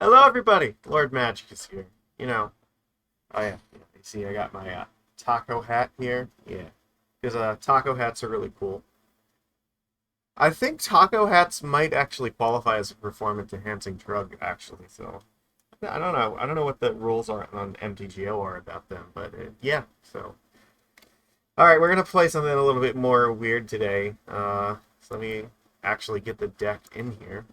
Hello, everybody. Lord Magic is here. Oh yeah. You see, I got my taco hat here. Yeah, because taco hats are really cool. I think taco hats might actually qualify as a performance-enhancing drug, actually. So I don't know. I don't know what the rules are on MTGO are about them, but yeah. So all right, we're gonna play something a little bit more weird today. So let me actually get the deck in here.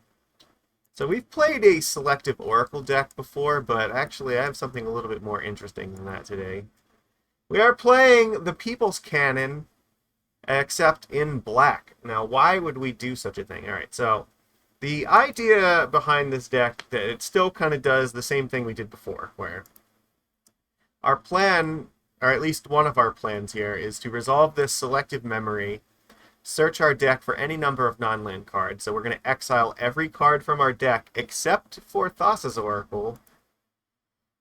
So we've played a Selective Oracle deck before, but actually I have something a little bit more interesting than that today. We are playing the People's Canon, except in black. Now, why would we do such a thing? Alright, so the idea behind this deck, that it still kind of does the same thing we did before, where our plan, or at least one of our plans here, is to resolve this Selective Memory, search our deck for any number of non-land cards. So we're going to exile every card from our deck except for Thassa's Oracle.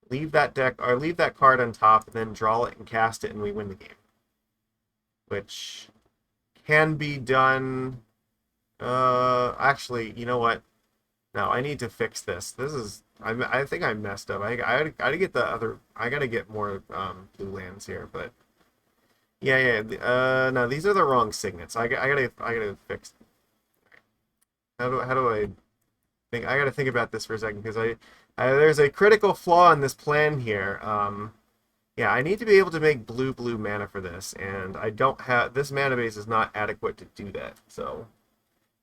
Leave that card on top, and then draw it and cast it, and we win the game. Which can be done. Actually, you know what? No, I need to fix this. I think I messed up. I gotta get the other. I gotta get more blue lands here, but yeah. No, these are the wrong signets. I gotta fix. How do I think? I gotta think about this for a second because there's a critical flaw in this plan here. Yeah, I need to be able to make blue mana for this, and I don't have this mana base is not adequate to do that. So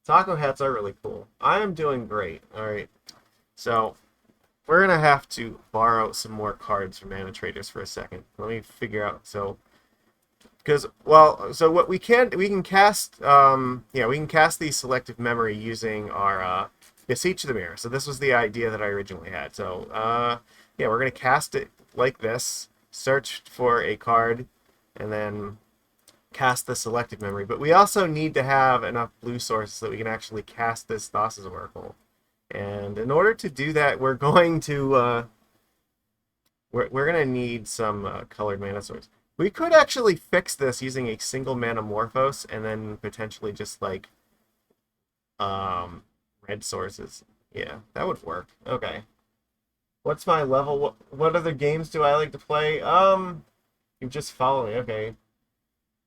taco hats are really cool. I am doing great. All right, so we're gonna have to borrow some more cards from Mana Traders for a second. Let me figure out so what we can cast we can cast the Selective Memory using our Beseech the Mirror. So this was the idea that I originally had. So yeah, we're gonna cast it like this, search for a card, and then cast the Selective Memory. But we also need to have enough blue sources so that we can actually cast this Thassa's Oracle. And in order to do that, we're gonna need some colored mana source. We could actually fix this using a single mana Morphos and then potentially just like um red sources. Yeah, that would work. Okay. What's my level? What other games do I like to play? You just follow me. Okay.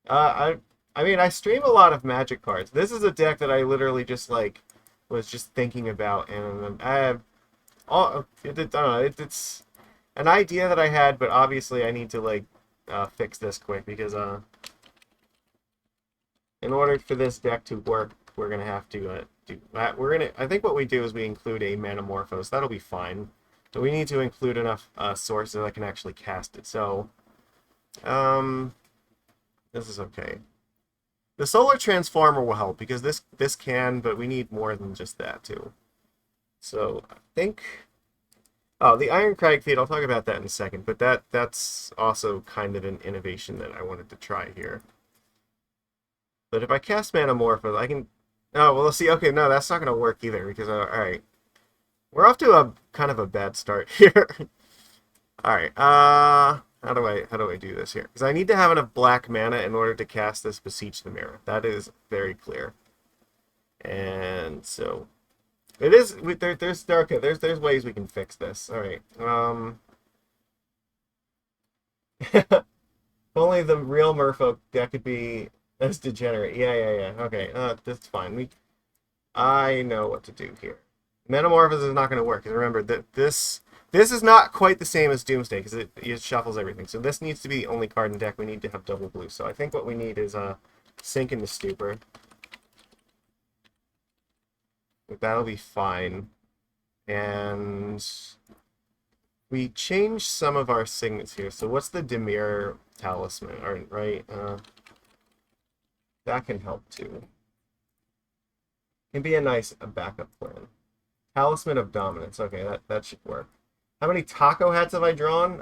I mean, I stream a lot of Magic cards. This is a deck that I literally just like was just thinking about, and I don't know. It's an idea that I had, but obviously I need to like fix this quick because in order for this deck to work, we're gonna have to do that. I think what we do is we include a Manamorphose. That'll be fine, but we need to include enough sources that I can actually cast it. So, um, this is okay. The Solar Transformer will help because this can, but we need more than just that too. So I think. Oh, the Irencrag feat, I'll talk about that in a second, but that's also kind of an innovation that I wanted to try here. But if I cast Manamorphose, I can... Oh, well, let's see. Okay, no, that's not going to work either, because, alright. We're off to a kind of a bad start here. Alright, how do I do this here? Because I need to have enough black mana in order to cast this Beseech the Mirror. That is very clear. And so... It is there's ways we can fix this. All right. If only the real Merfolk deck could be as degenerate. Yeah. Okay. That's fine. I know what to do here. Metamorphosis is not going to work. Because remember that this is not quite the same as Doomsday because it shuffles everything. So this needs to be the only card in the deck. We need to have double blue. So I think what we need is Sink into Stupor. That'll be fine. And we changed some of our signets here. So what's the Demir Talisman? Right? That can help too. Can be a backup plan. Talisman of Dominance. Okay, that should work. How many taco hats have I drawn?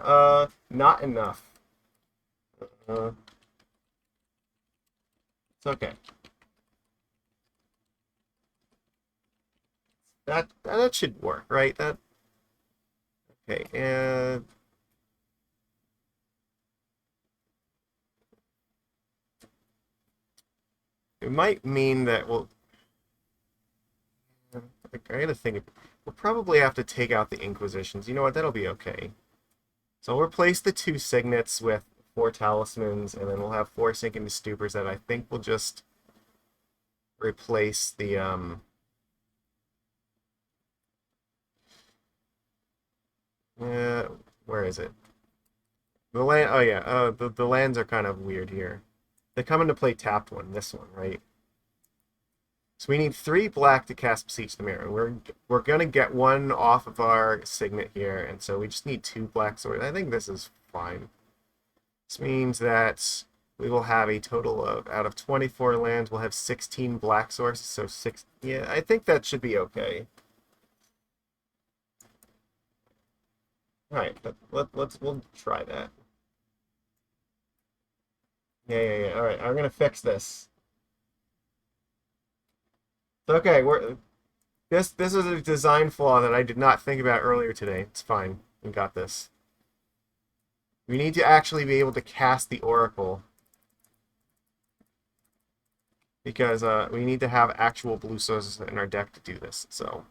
Not enough. It's okay. That should work, right? Okay, and it might mean that I gotta think. we'll probably have to take out the Inquisitions. You know what? That'll be okay. So I'll replace the 2 Signets with 4 Talismans, and then we'll have 4 Sink into Stupors that I think will just replace the, where is it? The land, oh yeah, the lands are kind of weird here. They come into play tapped one, this one, right? So we need 3 black to cast Beseech the Mirror. We're gonna get 1 off of our Signet here, and so we just need 2 black swords. I think this is fine. This means that we will have a total of, out of 24 lands, we'll have 16 black sources, so 6, yeah, I think that should be okay. Alright, we'll try that. Yeah. Alright, I'm gonna fix this. Okay, this is a design flaw that I did not think about earlier today. It's fine. We got this. We need to actually be able to cast the Oracle. Because we need to have actual blue sources in our deck to do this. So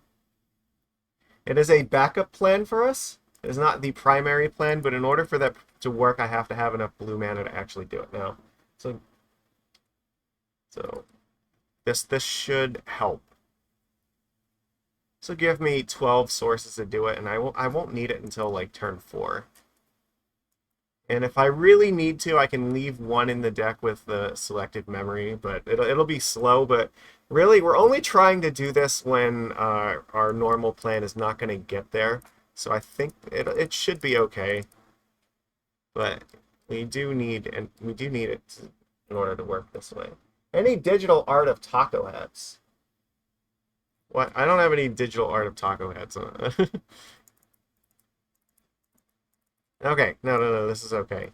it is a backup plan for us. It is not the primary plan, but in order for that to work, I have to have enough blue mana to actually do it now. So this should help. So give me 12 sources to do it, and I won't need it until like turn 4. And if I really need to, I can leave 1 in the deck with the Selective Memory, but it'll be slow. But really, we're only trying to do this when our normal plan is not going to get there. So I think it should be okay. But we do need it in order to work this way. Any digital art of taco hats? What? I don't have any digital art of taco hats on. Okay, no, this is okay.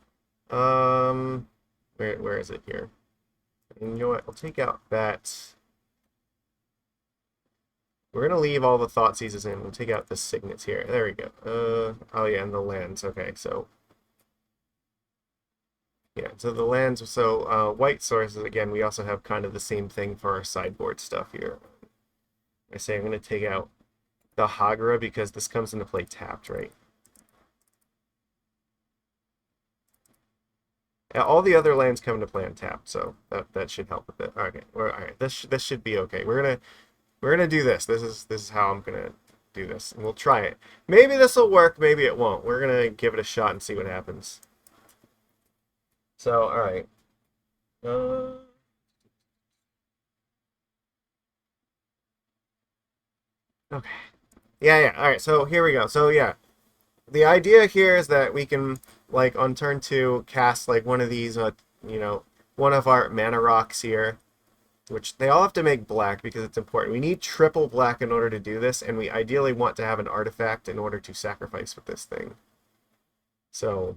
Where is it here? You know what? I'll take out that. We're gonna leave all the Thoughtseizes in. We'll take out the Signets here. There we go. Oh yeah, and the lands. Okay, so yeah, so the lands. So white sources again. We also have kind of the same thing for our sideboard stuff here. I say I'm gonna take out the Hagara because this comes into play tapped, right? All the other lands come into play untapped, so that should help a bit. Okay, all right, this should be okay. We're gonna do this. This is how I'm gonna do this, and we'll try it. Maybe this will work, maybe it won't. We're gonna give it a shot and see what happens. So, all right. Okay. Yeah. All right. So here we go. So yeah, the idea here is that we can, like, on turn 2, cast like one of these, one of our mana rocks here, which they all have to make black because it's important. We need triple black in order to do this, and we ideally want to have an artifact in order to sacrifice with this thing. So,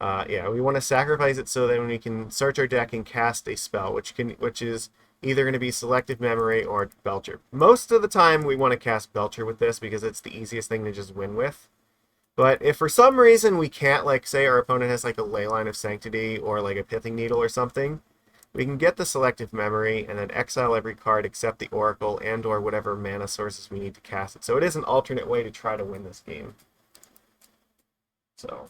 yeah, we want to sacrifice it so that we can search our deck and cast a spell, which is either going to be Selective Memory or Belcher. Most of the time, we want to cast Belcher with this because it's the easiest thing to just win with. But if for some reason we can't, like, say our opponent has like a Leyline of Sanctity or like a Pithing Needle or something, we can get the Selective Memory and then exile every card except the Oracle and or whatever mana sources we need to cast it. So it is an alternate way to try to win this game. So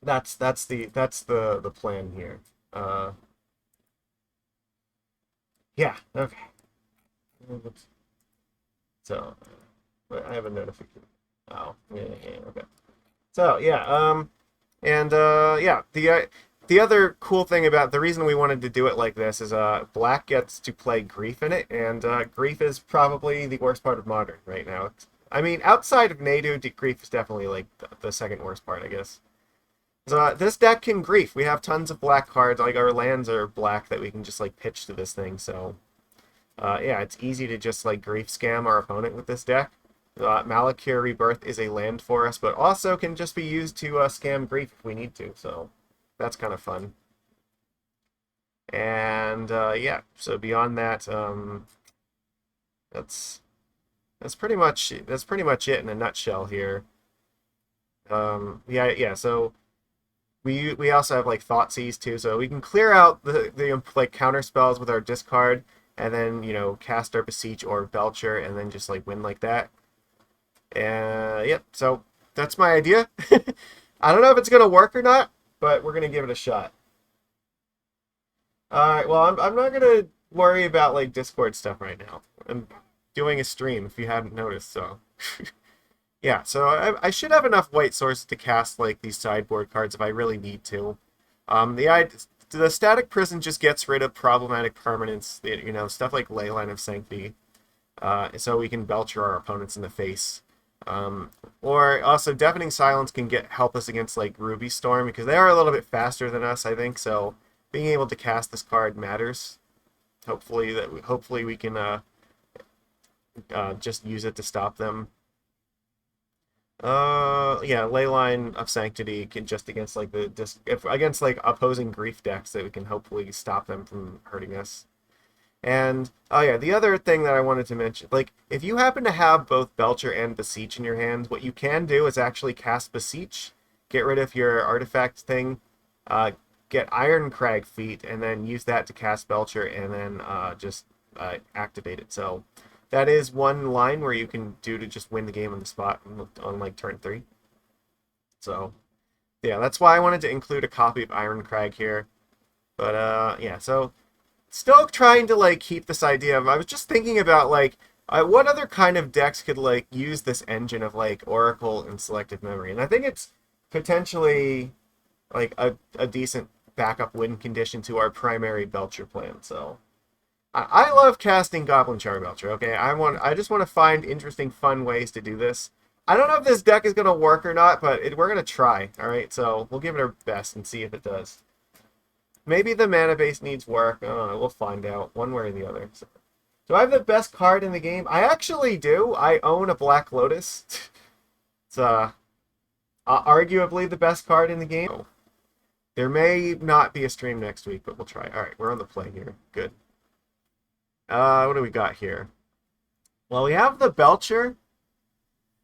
that's the plan here. Yeah, okay. So I have a notification. Oh, yeah, okay. So yeah, yeah, the other cool thing about the reason we wanted to do it like this is black gets to play Grief in it, and Grief is probably the worst part of Modern right now. I mean, outside of Nadu, Grief is definitely like the second worst part, I guess. So this deck can Grief. We have tons of black cards. Like, our lands are black that we can just like pitch to this thing. So yeah, it's easy to just like Grief scam our opponent with this deck. Malakir Rebirth is a land for us, but also can just be used to scam Grief if we need to. So that's kind of fun. And yeah, so beyond that, that's pretty much it in a nutshell here. Yeah. So we also have like Thoughtseize too, so we can clear out the like counter spells with our discard, and then, you know, cast our Beseech or Belcher, and then just, like, win like that. Yep, so that's my idea. I don't know if it's going to work or not, but we're going to give it a shot. Alright, well, I'm not going to worry about, like, Discord stuff right now. I'm doing a stream, if you hadn't noticed, so... Yeah, so I should have enough white source to cast, like, these sideboard cards if I really need to. The Static Prison just gets rid of problematic permanents, you know, stuff like Leyline of Sanctity, so we can Belcher our opponents in the face. Or also, Deafening Silence can help us against, like, Ruby Storm, because they are a little bit faster than us, I think, so being able to cast this card matters. Hopefully we can just use it to stop them. Yeah, Leyline of Sanctity can just against like against like opposing grief decks that we can hopefully stop them from hurting us. And oh yeah, the other thing that I wanted to mention, like if you happen to have both Belcher and Beseech in your hands, what you can do is actually cast Beseech, get rid of your artifact thing, get Irencrag feat, and then use that to cast Belcher, and then just activate it. So that is one line where you can do to just win the game on the spot on like turn 3. So, yeah, that's why I wanted to include a copy of Irencrag here. But, yeah, so still trying to, like, keep this idea of... I was just thinking about, like, what other kind of decks could, like, use this engine of, like, Oracle and Selective Memory. And I think it's potentially, like, a decent backup win condition to our primary Belcher plan, so... I love casting Goblin Charbelcher, okay? I just want to find interesting, fun ways to do this. I don't know if this deck is going to work or not, but we're going to try, alright? So we'll give it our best and see if it does. Maybe the mana base needs work. I don't know. We'll find out one way or the other. So, do I have the best card in the game? I actually do. I own a Black Lotus. It's arguably the best card in the game. There may not be a stream next week, but we'll try. Alright, we're on the play here. Good. What do we got here? Well, we have the Belcher.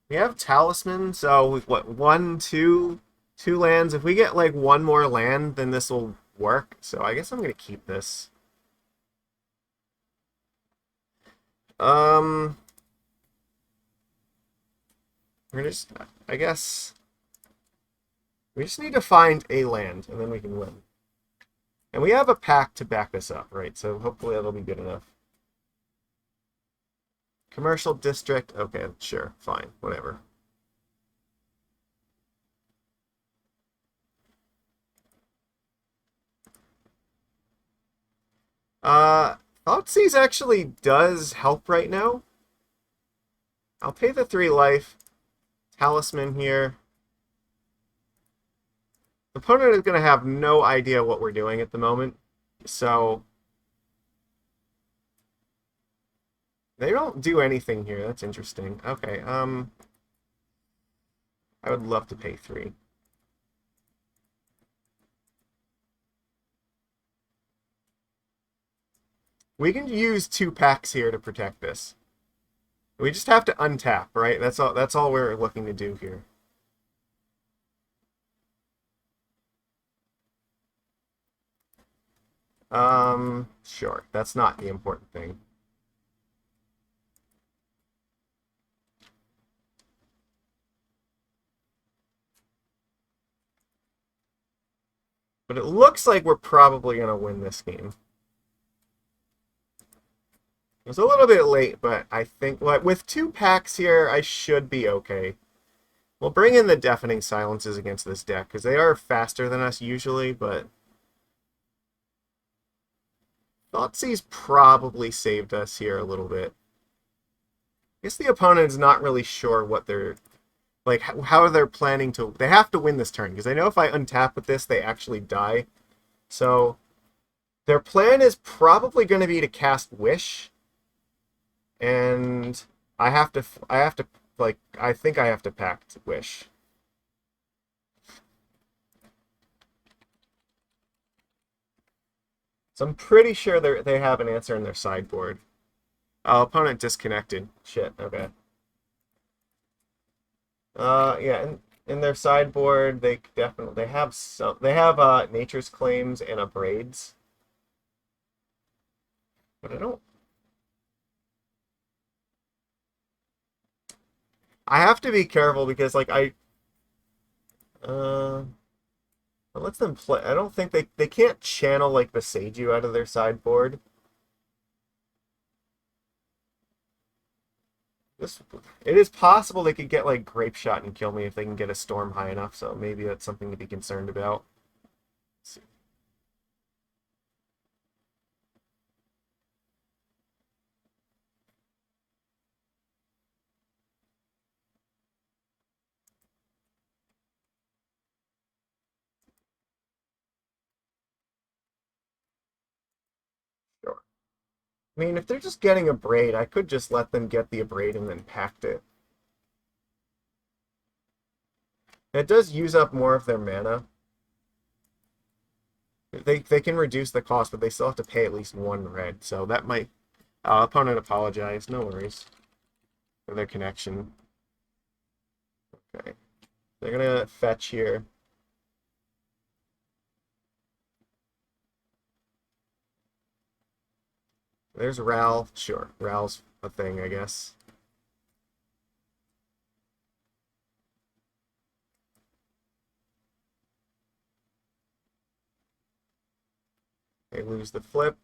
We have Talisman, so we've, what, 1, 2 lands. If we get, like, one more land, then this will work. So I guess I'm going to keep this. We're just, I guess, we just need to find a land, and then we can win. And we have a pact to back this up, right? So hopefully that'll be good enough. Commercial district, okay, sure, fine, whatever. Thoughtseize actually does help right now. I'll pay the 3 life. Talisman here. The opponent is going to have no idea what we're doing at the moment, so... They don't do anything here. That's interesting. Okay, I would love to pay 3. We can use 2 packs here to protect this. We just have to untap, right? That's all we're looking to do here. Sure. That's not the important thing. But it looks like we're probably going to win this game. It was a little bit late, but I think with 2 packs here, I should be okay. We'll bring in the Deafening Silences against this deck, because they are faster than us usually, but... Thoughtseize probably saved us here a little bit. I guess the opponent's not really sure what they're... Like, how they're planning to... They have to win this turn, because I know if I untap with this, they actually die. So, their plan is probably going to be to cast Wish. And I think I have to Pact Wish. So I'm pretty sure they have an answer in their sideboard. Oh, opponent disconnected. Shit, okay. Yeah, in their sideboard, they have Nature's Claims and Abrades. But I don't I have to be careful because, like, it lets them play. I don't think they can't channel, like, Beseech you out of their sideboard. This, it is possible they could get, like, Grape Shot and kill me if they can get a Storm high enough, so maybe that's something to be concerned about. Let's see. Sure. I mean, if they're just getting a Braid, I could just let them get the Braid and then pact it. It does use up more of their mana. They can reduce the cost, but they still have to pay at least 1 red, so that might... opponent apologize, no worries for their connection. Okay. They're gonna fetch here. There's Ral. Sure, Ral's a thing, I guess. They lose the flip.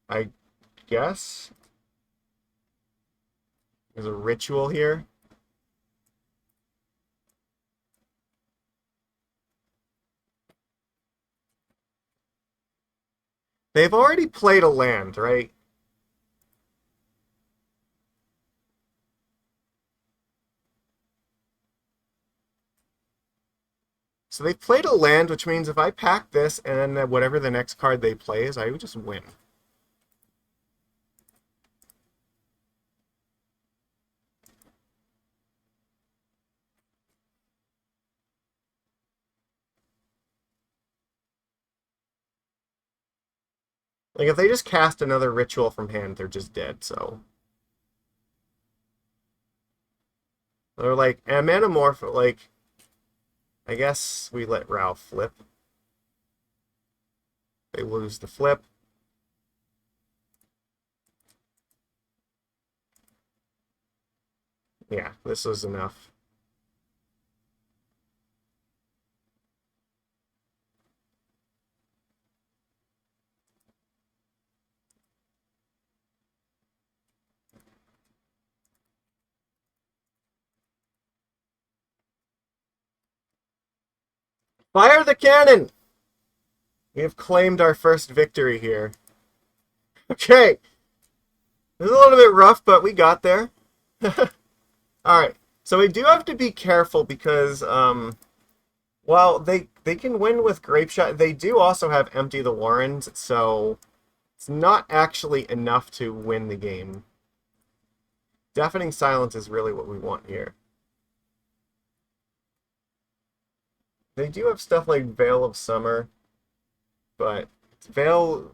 I guess there's a ritual here. They've already played a land, right? So they've played a land, which means if I pack this and then whatever the next card they play is, I would just win. Like, if they just cast another ritual from hand, they're just dead, so... They're like, and Manamorph, like... I guess we let Ralph flip. They lose the flip. Yeah, this was enough. Fire the cannon! We have claimed our first victory here. Okay. This is a little bit rough, but we got there. Alright. So we do have to be careful because, while they can win with Grape Shot, they do also have Empty the Warrens, so it's not actually enough to win the game. Deafening Silence is really what we want here. They do have stuff like Veil of Summer, but Veil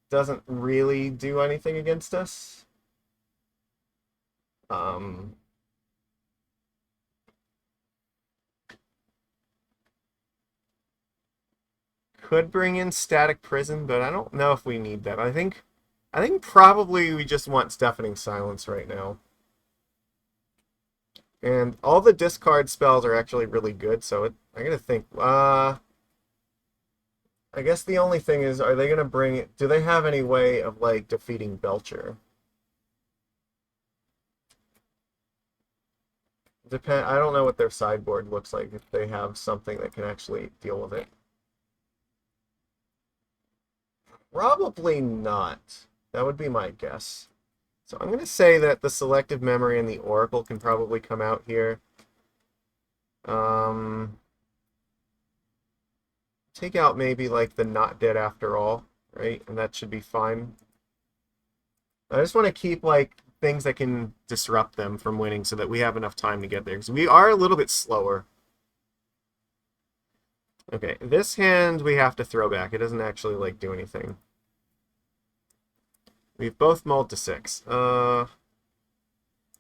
doesn't really do anything against us. Could bring in Static Prison, but I don't know if we need that. I think probably we just want Deafening Silence right now. And all the discard spells are actually really good, so I gotta think. I guess the only thing is, are they gonna bring it? Do they have any way of like defeating Belcher? I don't know what their sideboard looks like if they have something that can actually deal with it. Probably not. That would be my guess. So I'm going to say that the Selective Memory and the Oracle can probably come out here. Take out maybe like the Not Dead After All, right? And that should be fine. I just want to keep like things that can disrupt them from winning so that we have enough time to get there. Because we are a little bit slower. Okay, this hand we have to throw back. It doesn't actually like do anything. We've both mulled to 6.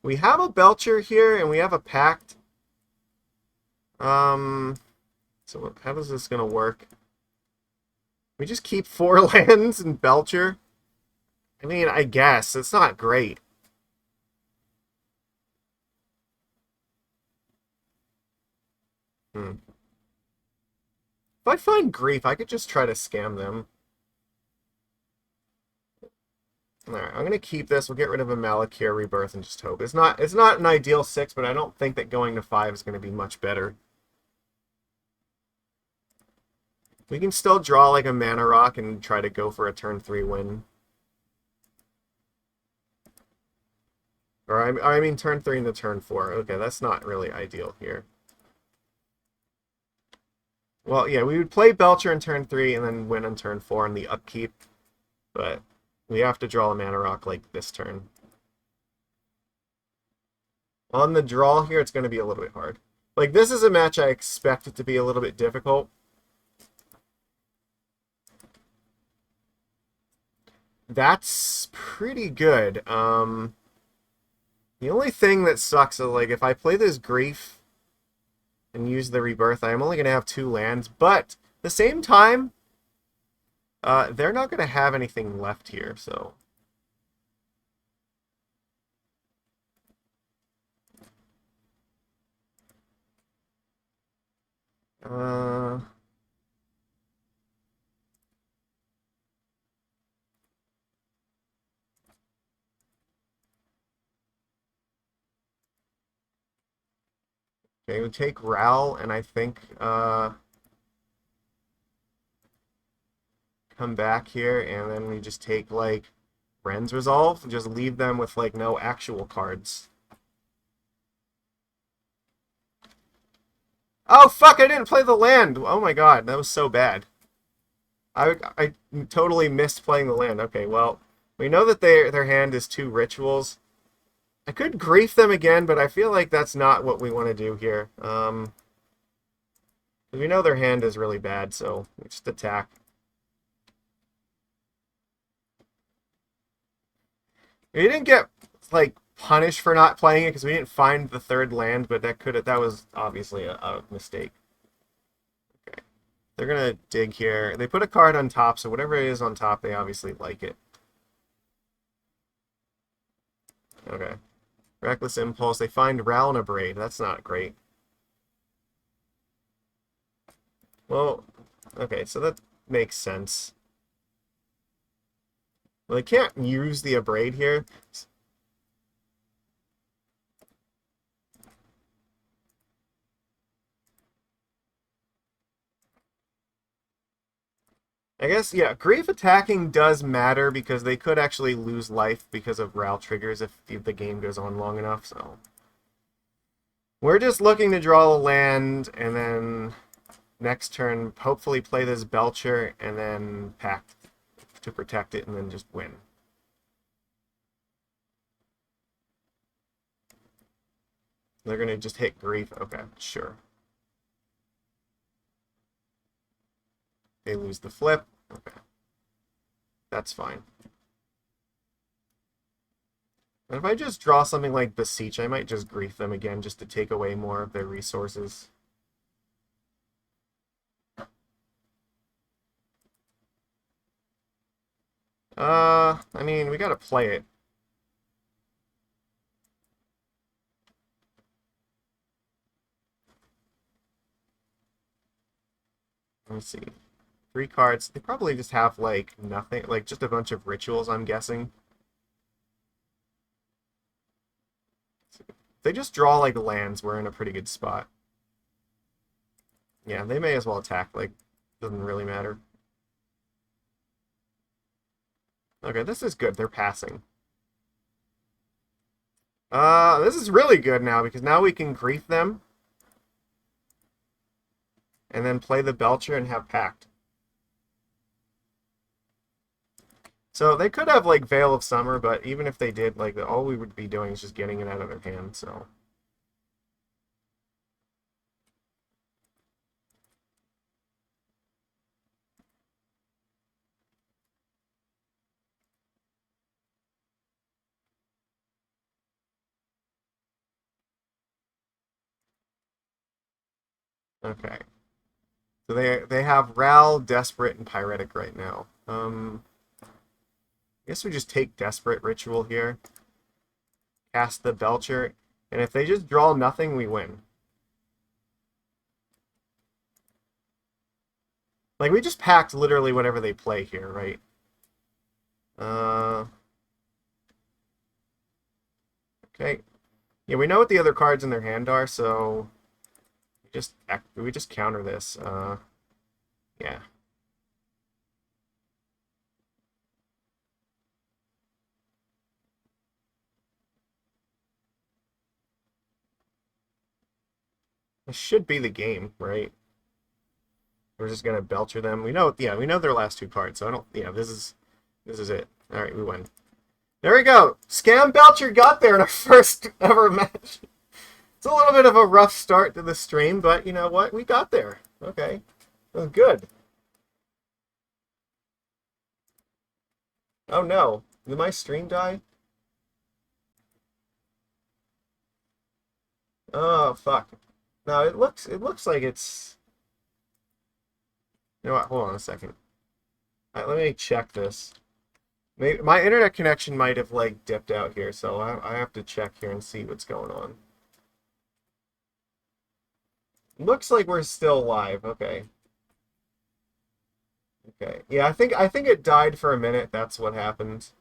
We have a Belcher here, and we have a Pact. So how is this going to work? We just keep 4 lands and Belcher? I mean, I guess. It's not great. Hmm. If I find Grief, I could just try to scam them. Alright, I'm gonna keep this. We'll get rid of a Malakir Rebirth and just hope. It's not an ideal 6, but I don't think that going to 5 is gonna be much better. We can still draw like a mana rock and try to go for a turn 3 win. Or I mean turn 3 into turn 4. Okay, that's not really ideal here. Well, yeah, we would play Belcher in turn 3 and then win on turn 4 in the upkeep. But we have to draw a mana rock like this turn. On the draw here, it's going to be a little bit hard. Like, this is a match I expect it to be a little bit difficult. That's pretty good. The only thing that sucks is, like, if I play this Grief and use the Rebirth, I'm only going to have 2 lands. But at the same time, they're not going to have anything left here, so... Okay, we take Ral, and I think, come back here, and then we just take, like, Ren's Resolve, and just leave them with, like, no actual cards. Oh, fuck, I didn't play the land! Oh my god, that was so bad. I totally missed playing the land. Okay, well, we know that their hand is 2 rituals. I could Grief them again, but I feel like that's not what we want to do here. We know their hand is really bad, so we just attack. We didn't get, like, punished for not playing it because we didn't find the 3rd land, but that was obviously a mistake. Okay. They're gonna dig here. They put a card on top, so whatever it is on top, they obviously like it. Okay. Reckless Impulse. They find Ral and a Braid. That's not great. Well, okay, so that makes sense. Well, they can't use the Abrade here. I guess, yeah, Grief attacking does matter because they could actually lose life because of Ral triggers if the game goes on long enough, so... We're just looking to draw a land, and then next turn, hopefully play this Belcher, and then Pact to protect it, and then just win. They're going to just hit Grief. Okay, sure. They lose the flip. Okay. That's fine. And if I just draw something like Beseech, I might just Grief them again just to take away more of their resources. I mean, we gotta play it. Let me see. 3 cards. They probably just have, like, nothing. Like, just a bunch of rituals, I'm guessing. If they just draw, like, lands, we're in a pretty good spot. Yeah, they may as well attack. Like, doesn't really matter. Okay, this is good. They're passing. This is really good now, because now we can Grief them. And then play the Belcher and have Pact. So they could have, like, Veil of Summer, but even if they did, like, all we would be doing is just getting it out of their hand, so... Okay. So they have Ral, Desperate, and Pyretic right now. I guess we just take Desperate Ritual here. Cast the Belcher. And if they just draw nothing, we win. Like, we just packed literally whatever they play here, right? Okay. Yeah, we know what the other cards in their hand are, so we just counter this. Yeah. This should be the game, right? We're just gonna Belcher them. We know, yeah, we know their last two cards, so I don't. Yeah, this is it. All right, we win. There we go. Scam Belcher got there in our first ever match. It's a little bit of a rough start to the stream, but you know what? We got there. Okay, that was good. Oh no, did my stream die? Oh fuck. No, it looks like it's. You know what? Hold on a second. All right, let me check this. Maybe, my internet connection might have like dipped out here, so I have to check here and see what's going on. Looks like we're still live. Okay. Okay. Yeah, I think it died for a minute. That's what happened.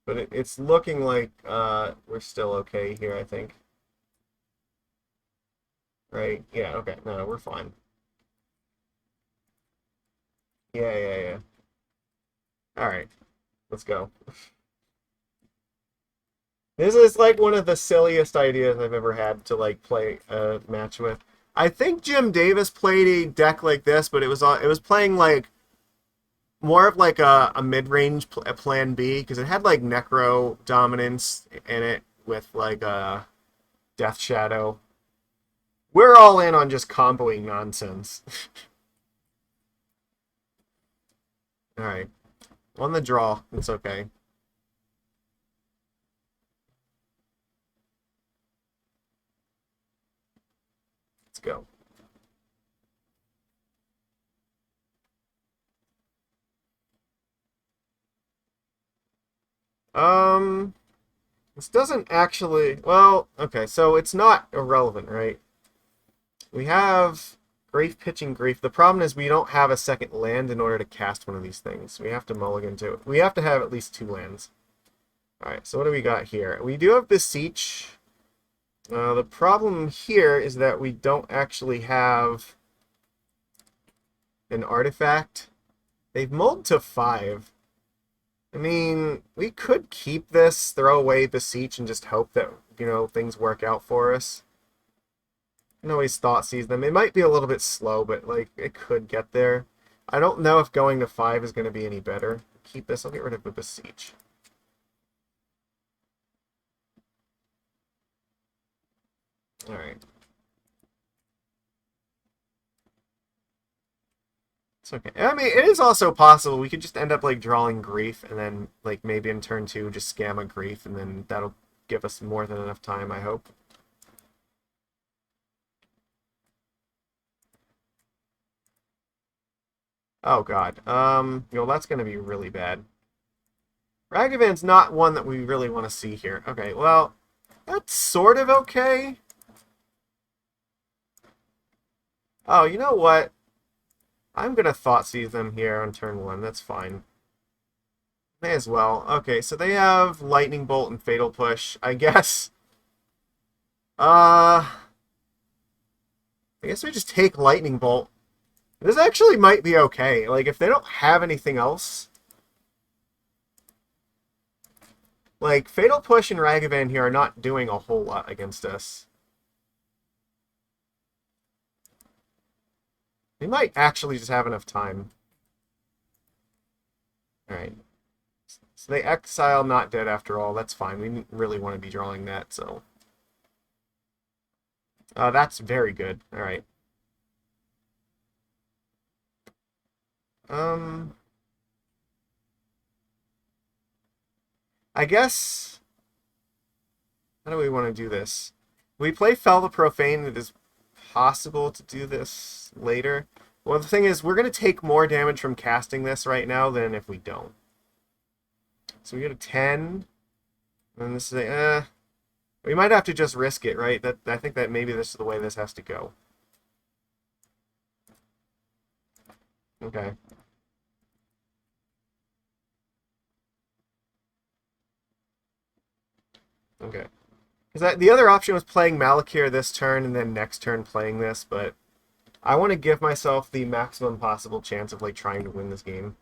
But it's looking like we're still okay here, I think. Right? Yeah, okay. No, we're fine. Yeah, yeah, yeah. All right. Let's go. This is like one of the silliest ideas I've ever had to like play a match with. I think Jim Davis played a deck like this, but it was playing like more of like a mid-range plan B because it had like Necro Dominance in it with like a Death Shadow. We're all in on just comboing nonsense. All right, on the draw, it's okay. Let's go. This doesn't actually. Well, okay, so it's not irrelevant, right? We have Grief pitching Grief. The problem is we don't have a second land in order to cast one of these things. We have to mulligan to it. We have to have at least two lands. Alright, so what do we got here? We do have Beseech. The problem here is that we don't actually have an artifact. They've mulled to 5. I mean, we could keep this, throw away Beseech, and just hope that, you know, things work out for us. I can always Thoughtseize them. It might be a little bit slow, but, like, it could get there. I don't know if going to 5 is going to be any better. Keep this. I'll get rid of the Beseech. Alright. It's okay. I mean, it is also possible we could just end up, like, drawing Grief, and then, like, maybe in turn 2, just scam a Grief, and then that'll give us more than enough time, I hope. Oh, God. You know, that's going to be really bad. Ragavan's not one that we really want to see here. Okay, well, that's sort of okay. Oh, you know what? I'm going to Thoughtseize them here on turn 1. That's fine. May as well. Okay, so they have Lightning Bolt and Fatal Push. I guess we just take Lightning Bolt. This actually might be okay. Like, if they don't have anything else... Like, Fatal Push and Ragavan here are not doing a whole lot against us. They might actually just have enough time. Alright. So they exile Not Dead after all. That's fine. We really want to be drawing that, so... that's very good. Alright. I guess... How do we want to do this? We play Fell the Profane. It is possible to do this later. Well, the thing is, we're going to take more damage from casting this right now than if we don't. So we get a 10. And this is a... we might have to just risk it, right? I think that maybe this is the way this has to go. Okay. Okay. Because the other option was playing Malakir this turn and then next turn playing this, but I want to give myself the maximum possible chance of like trying to win this game.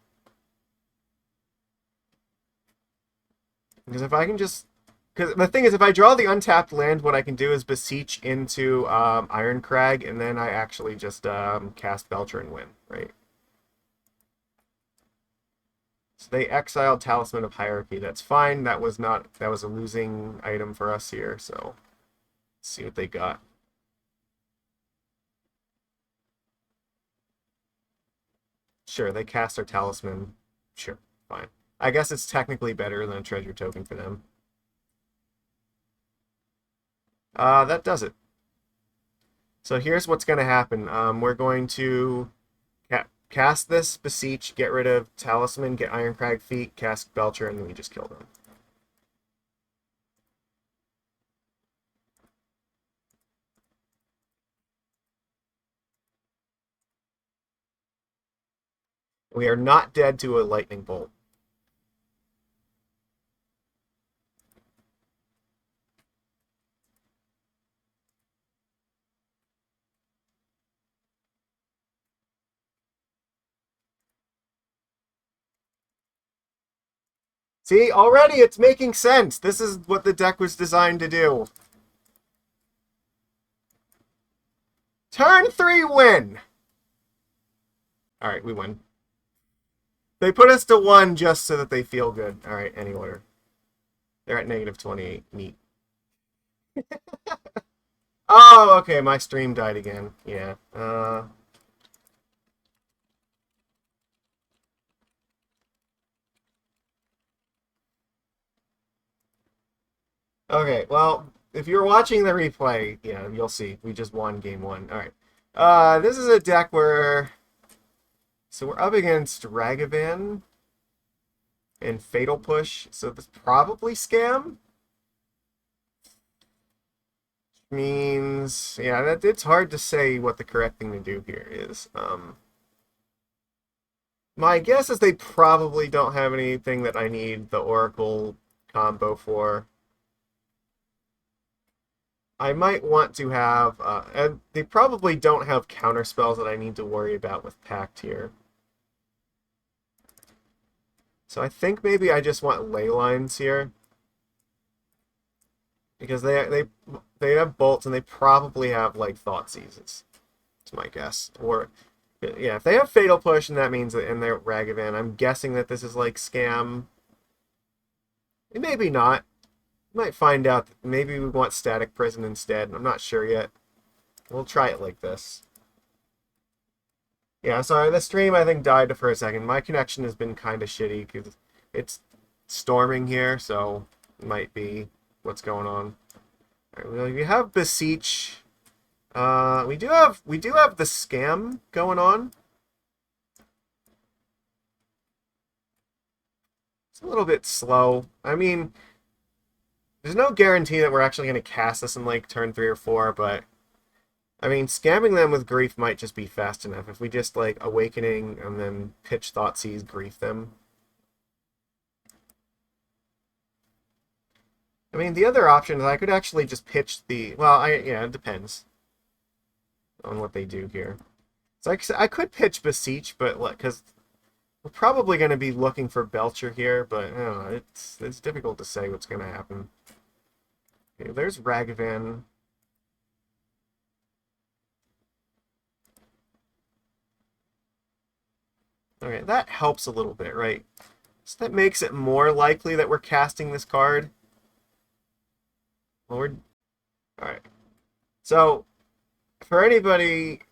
Because if I can just... Because the thing is, if I draw the untapped land, what I can do is Beseech into Irencrag, and then I actually just cast Belcher and win, right? So they exiled Talisman of Hierarchy. That's fine. That was a losing item for us here, so let's see what they got. Sure, they cast our Talisman. Sure, fine. I guess it's technically better than a treasure token for them. That does it. So here's what's going to happen. We're going to cast this, Beseech, get rid of Talisman, get Irencrag feet, cast Belcher, and then we just kill them. We are not dead to a lightning bolt. See, already it's making sense. This is what the deck was designed to do. Turn 3 win! Alright, we win. They put us to 1 just so that they feel good. Alright, any order. They're at negative 28. Neat. Oh, okay, my stream died again. Yeah. Okay, well, if you're watching the replay, yeah, you'll see. We just won game 1. Alright. This is a deck where... So we're up against Ragavan and Fatal Push, so this probably Scam. Means, yeah, it's hard to say what the correct thing to do here is. My guess is they probably don't have anything that I need the Oracle combo for. I might want to have, and they probably don't have counter spells that I need to worry about with Pact here. So I think maybe I just want Leylines here. Because they have bolts and they probably have like Thoughtseizes. That's my guess. Or yeah, if they have Fatal Push and that means that in their Ragavan, I'm guessing that this is like Scam. Maybe not. Might find out that maybe we want Static Prison instead. I'm not sure yet. We'll try it like this. Yeah, sorry, the stream I think died for a second. My connection has been kind of shitty because it's storming here, so it might be what's going on. All right, well, we have Beseech. We do have the Scam going on. It's a little bit slow. I mean, there's no guarantee that we're actually going to cast this in like turn 3 or 4, but I mean, scamming them with Grief might just be fast enough. If we just like Awakening and then pitch Thoughtseize, Grief them. I mean, the other option is I could actually just pitch the... Well, yeah, it depends on what they do here. So I could pitch Beseech, but because we're probably going to be looking for Belcher here, but I don't know, it's difficult to say what's going to happen. Okay, there's Ragavan. Okay, that helps a little bit, right? So that makes it more likely that we're casting this card. Well, alright. So, for anybody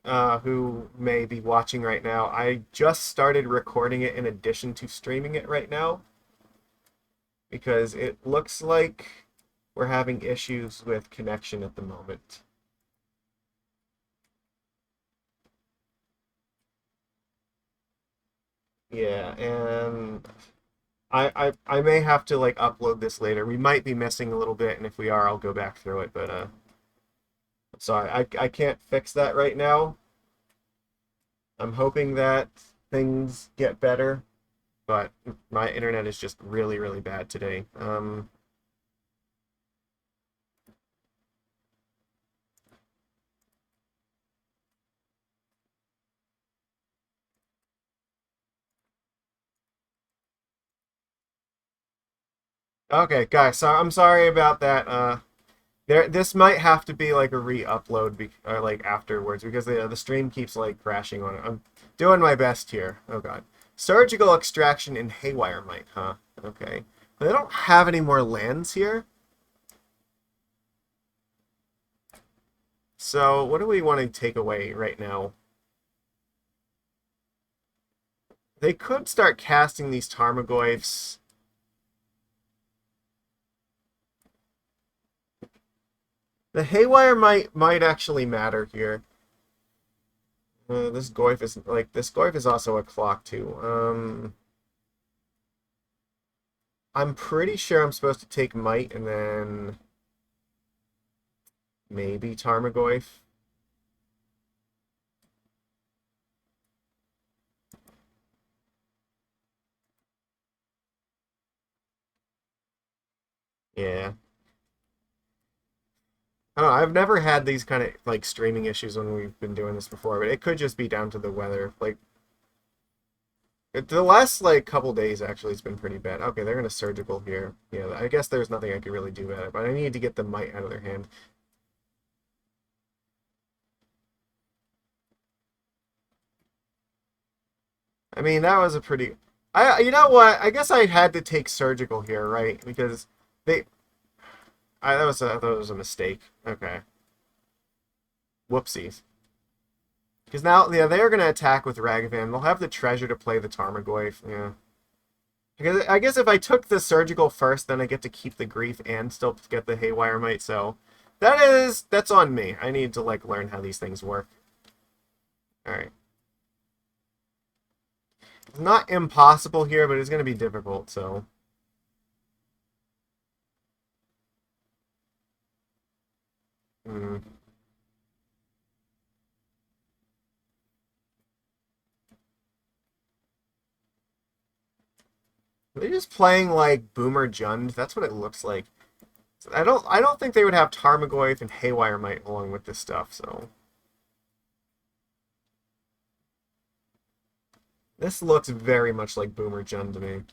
who may be watching right now, I just started recording it in addition to streaming it right now. Because it looks like we're having issues with connection at the moment. Yeah, and I may have to like upload this later. We might be missing a little bit, and if we are, I'll go back through it. But sorry, I can't fix that right now. I'm hoping that things get better, but my internet is just really, really bad today. Okay, guys, so I'm sorry about that. This might have to be like a re-upload, like afterwards, because the stream keeps like crashing on it. I'm doing my best here. Oh god, surgical extraction and haywire might, huh? Okay, they don't have any more lands here. So what do we want to take away right now? They could start casting these Tarmogoyfs. The haywire might actually matter here. This Goyf is also a clock too. I'm pretty sure I'm supposed to take might and then maybe Tarmogoyf. Yeah. I don't know, I've never had these kind of like streaming issues when we've been doing this before, but it could just be down to the weather. Like the last like couple days actually it's been pretty bad. Okay, they're gonna surgical here. Yeah, I guess there's nothing I could really do about it, but I need to get the might out of their hand. I mean, that was a pretty. You know what? I guess I had to take surgical here, right? Because they, I thought it was a mistake. Okay, whoopsies. Because now, yeah, they're gonna attack with Ragavan. They'll have the treasure to play the Tarmogoyf. Yeah. Because I guess if I took the surgical first, then I get to keep the grief and still get the haywire might. So that's on me. I need to like learn how these things work. All right. It's not impossible here, but it's gonna be difficult. So. Hmm. They're just playing like Boomer Jund. That's what it looks like. I don't think they would have Tarmogoyf and Haywire Might along with this stuff, so. This looks very much like Boomer Jund to me.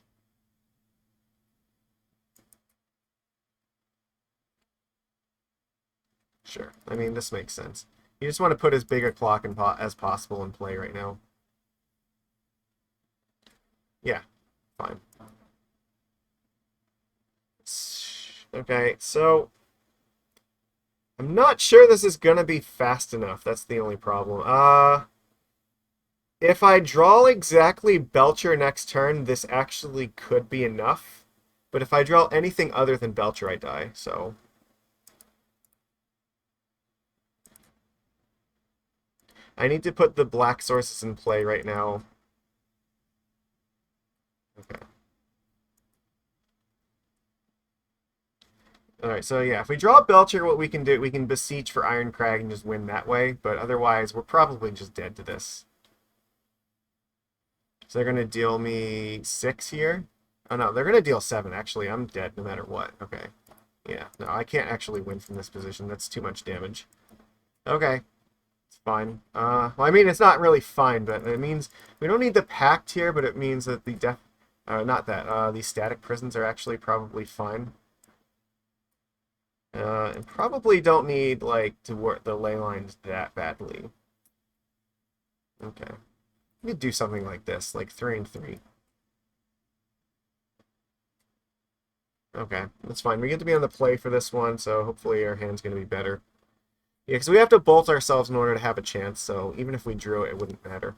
Sure. I mean, this makes sense. You just want to put as big a clock as possible in play right now. Yeah, fine. Okay, so I'm not sure this is gonna be fast enough. That's the only problem. If I draw exactly Belcher next turn, this actually could be enough. But if I draw anything other than Belcher, I die, so. I need to put the black sources in play right now. Okay. Alright, so yeah, if we draw Belcher, what we can do, we can Beseech for Irencrag and just win that way, but otherwise, we're probably just dead to this. So they're going to deal me 6 here. Oh no, they're going to deal 7, actually. I'm dead no matter what. Okay. Yeah, no, I can't actually win from this position. That's too much damage. Okay. It's fine. Well, I mean, it's not really fine, but it means we don't need the Pact here, but it means that the static prisons are actually probably fine. And probably don't need, like, to work the ley lines that badly. Okay. We could do something like this, like 3 and 3. Okay, that's fine. We get to be on the play for this one, so hopefully our hand's going to be better. Yeah, because we have to bolt ourselves in order to have a chance, so even if we drew it, it wouldn't matter.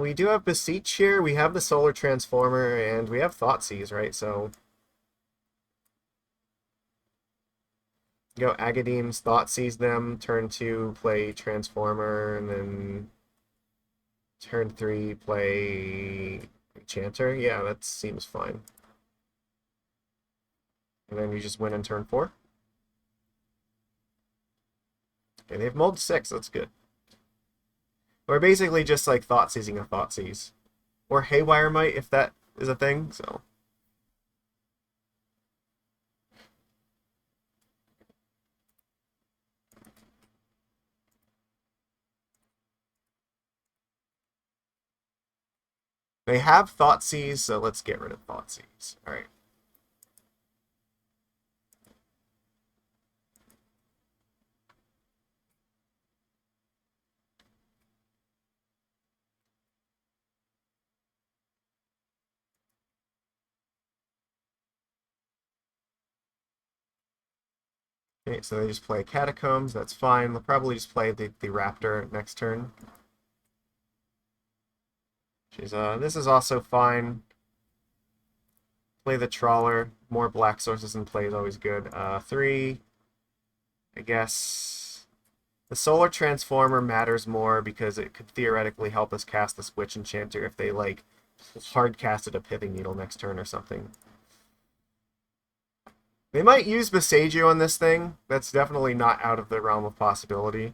We do have Beseech here, we have the Solar Transformer, and we have Thoughtseize, right? So go Agadeem's, Thoughtseize them, turn 2, play Transformer, and then turn 3, play Enchanter. Yeah, that seems fine. And then you just win on turn 4. Okay, they've mulled 6, that's good. Or basically just like Thoughtseizing a Thoughtseize. Or Haywire Might, if that is a thing, so. They have Thoughtseize, so let's get rid of Thoughtseize. Alright. Okay, so they just play Catacombs, that's fine. They'll probably just play the Raptor next turn. This is also fine. Play the Trawler. More black sources in play is always good. 3, I guess. The Solar Transformer matters more because it could theoretically help us cast this Witch Enchanter if they, like, hard casted a Pithing Needle next turn or something. They might use Beseech on this thing. That's definitely not out of the realm of possibility.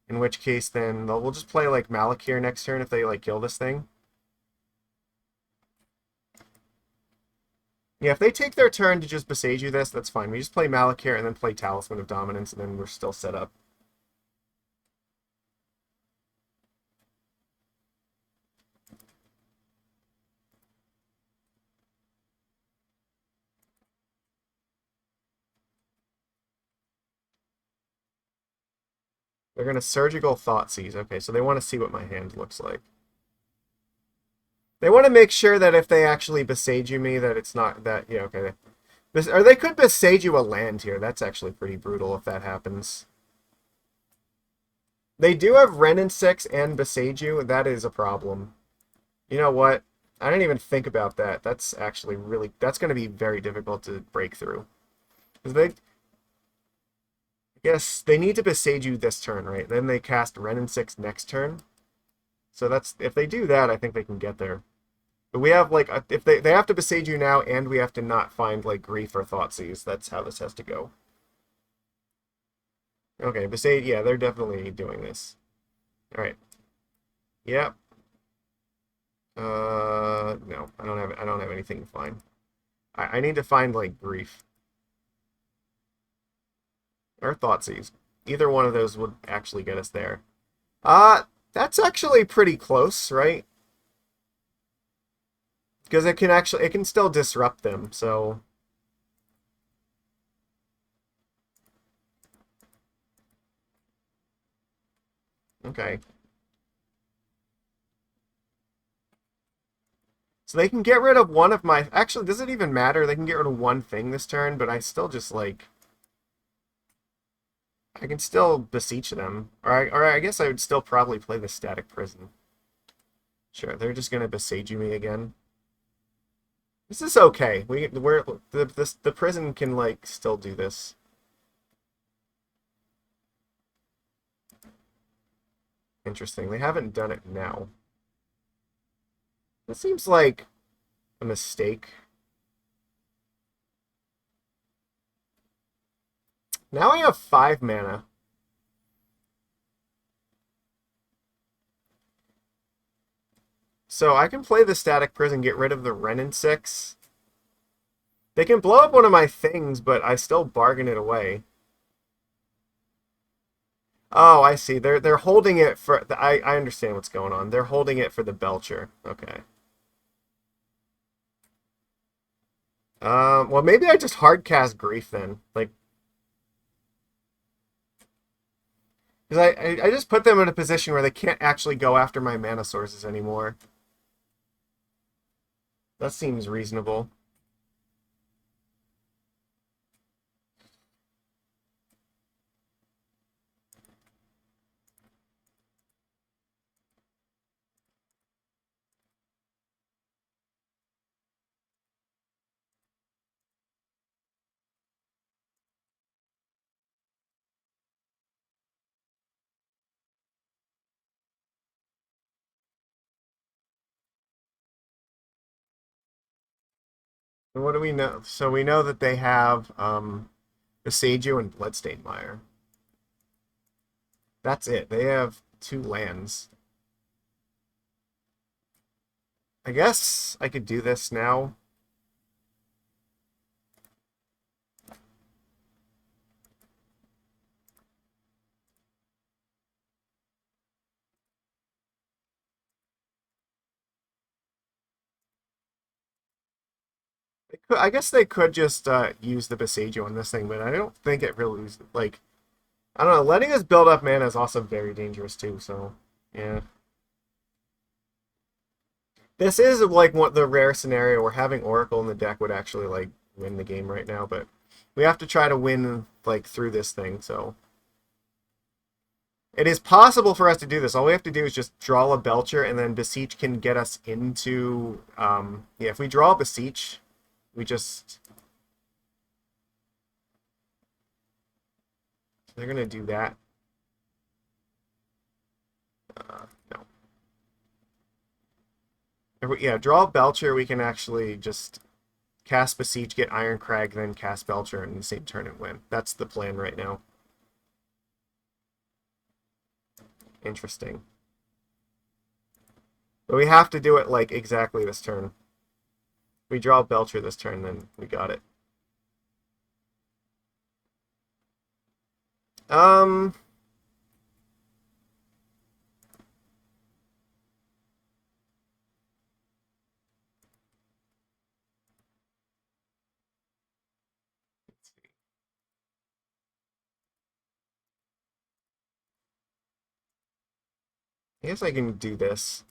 In which case, then, we'll just play, like, Malakir next turn if they, like, kill this thing. Yeah, if they take their turn to just Beseech this, that's fine. We just play Malakir and then play Talisman of Dominance, and then we're still set up. They're going to Surgical Thoughtseize. Okay, so they want to see what my hand looks like. They want to make sure that if they actually Beseech me, that it's not that... Yeah, okay. Or they could Beseech a land here. That's actually pretty brutal if that happens. They do have Wrenn and 6 and Beseech. That is a problem. You know what? I didn't even think about that. That's actually really... That's going to be very difficult to break through. Because they... I guess they need to Beseech this turn, right? Then they cast Wrenn and 6 next turn. So that's... If they do that, I think they can get there. But we have, like... If they have to Beseech now, and we have to not find, like, Grief or Thoughtseize. That's how this has to go. Okay, Beseech... Yeah, they're definitely doing this. Alright. Yep. No, I don't have anything to find. I need to find, like, Grief. Or Thoughtseize. Either one of those would actually get us there. That's actually pretty close, right? Because it can still disrupt them, so... Okay. So they can get rid of one of my... Actually, does it even matter? They can get rid of one thing this turn, but I still just, like... I can still Beseech them. Or I guess I would still probably play the Static Prison. Sure, they're just going to Beseech me again. This is okay. The prison can, like, still do this. Interesting. They haven't done it now. This seems like a mistake. Now I have 5 mana. So I can play the Static Prison, get rid of the Wrenn and 6. They can blow up one of my things, but I still bargain it away. Oh, I see. They're holding it for... I understand what's going on. They're holding it for the Belcher. Okay. Well, maybe I just hardcast Grief then. Like... Because I just put them in a position where they can't actually go after my mana sources anymore. That seems reasonable. And what do we know? So we know that they have Beseech and Bloodstained Mire. That's it. They have 2 lands. I guess I could do this now. I guess they could just use the Beseech on this thing, but I don't think it really like. I don't know. Letting us build up mana is also very dangerous too. So yeah, this is like what the rare scenario where having Oracle in the deck would actually like win the game right now, but we have to try to win like through this thing. So it is possible for us to do this. All we have to do is just draw a Belcher, and then Beseech can get us into. Yeah, if we draw a Beseech, we just. They're gonna do that. No. Yeah, draw Belcher. We can actually just cast Beseech, get Irencrag, then cast Belcher in the same turn and win. That's the plan right now. Interesting. But we have to do it like exactly this turn. We draw Belcher this turn, then we got it. Um. I guess I can do this.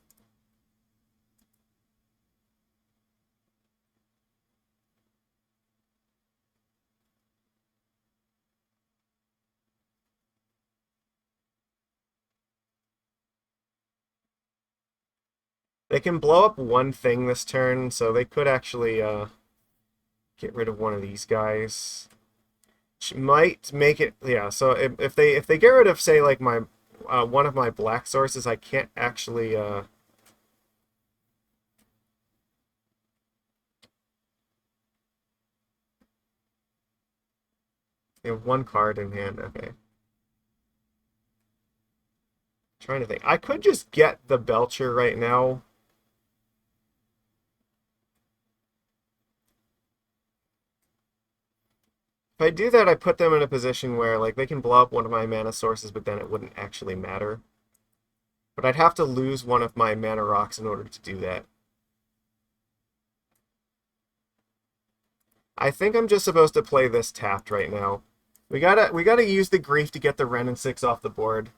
They can blow up one thing this turn, so they could actually get rid of one of these guys. Which might make it, yeah. So if they get rid of, say, like my one of my black sources, I can't actually they have one card in hand. Okay. Trying to think. I could just get the Belcher right now. If I do that, I put them in a position where like they can blow up one of my mana sources, but then it wouldn't actually matter. But I'd have to lose one of my mana rocks in order to do that. I think I'm just supposed to play this tapped right now. We gotta use the grief to get the Wrenn and 6 off the board.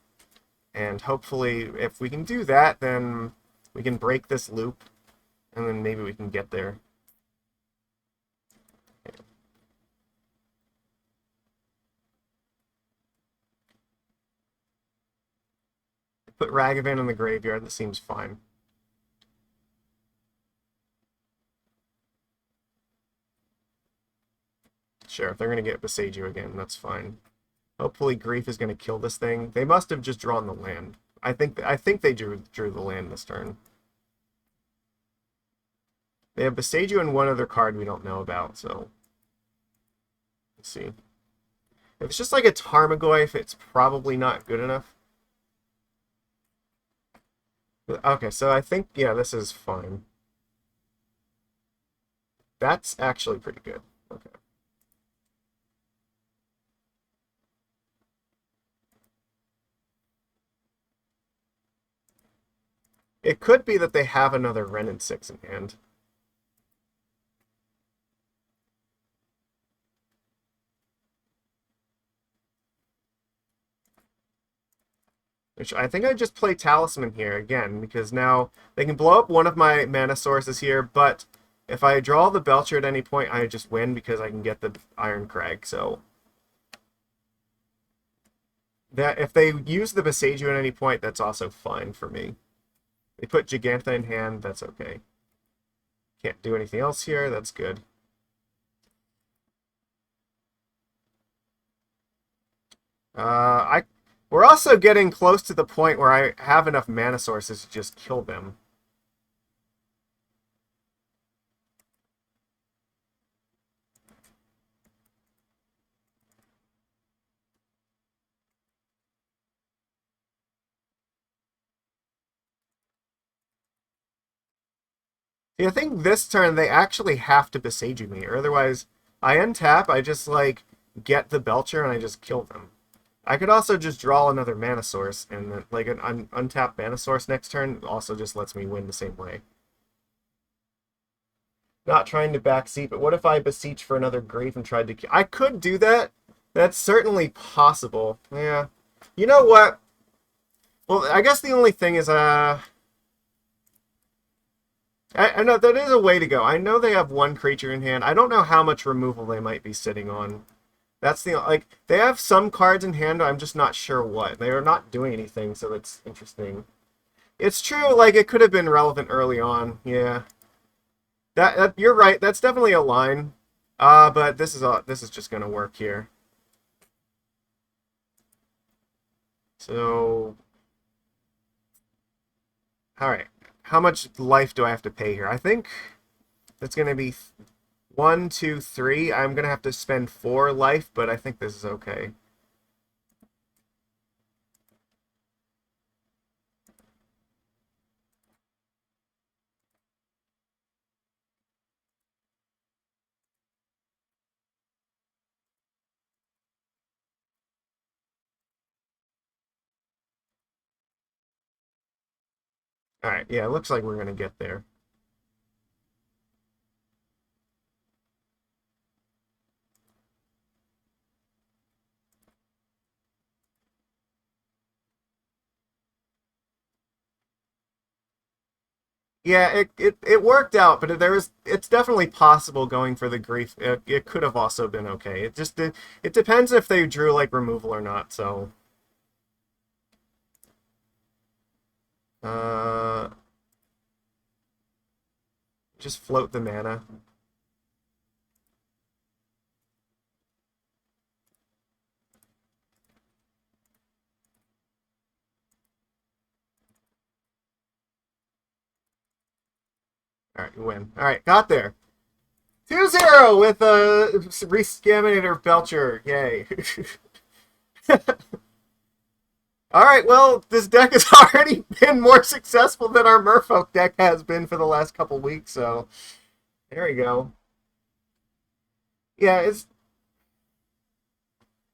And hopefully if we can do that, then we can break this loop, and then maybe we can get there. Put Ragavan in the graveyard, that seems fine. Sure, if they're gonna get Beseiju again, that's fine. Hopefully Grief is gonna kill this thing. They must have just drawn the land. I think they drew the land this turn. They have Beseiju and one other card we don't know about, so let's see. If it's just like a Tarmogoyf, it's probably not good enough. Okay, so I think, yeah, this is fine. That's actually pretty good. Okay. It could be that they have another Wrenn and 6 in hand. Which I think I just play Talisman here again, because now they can blow up one of my mana sources here, but if I draw the Belcher at any point, I just win because I can get the Irencrag. So that if they use the Beseiju at any point, that's also fine for me. They put Gigantha in hand, that's okay. Can't do anything else here, that's good. We're also getting close to the point where I have enough mana sources to just kill them. See, I think this turn they actually have to Beseech me, or otherwise I untap, I just, like, get the Belcher and I just kill them. I could also just draw another mana source, and then, like, an untapped mana source next turn also just lets me win the same way. Not trying to backseat, but what if I Beseech for another Grief and tried to kill? I could do that. That's certainly possible. Yeah. You know what? Well, I guess the only thing is, I know that is a way to go. I know they have one creature in hand. I don't know how much removal they might be sitting on. That's the, like, they have some cards in hand, I'm just not sure what. They are not doing anything, so it's interesting. It's true, like, it could have been relevant early on, yeah. That you're right, that's definitely a line. But this is just gonna work here. So, alright. How much life do I have to pay here? I think that's gonna be 1, 2, 3. I'm gonna have to spend 4 life, but I think this is okay. Alright, yeah, it looks like we're gonna get there. Yeah, it worked out, but it's definitely possible going for the grief. It could have also been okay. It depends if they drew like removal or not. So, uh, just float the mana. All right, you win. All right, got there. 2-0 with a Rescaminator Belcher. Yay. All right, well, this deck has already been more successful than our Merfolk deck has been for the last couple weeks, so there we go. Yeah,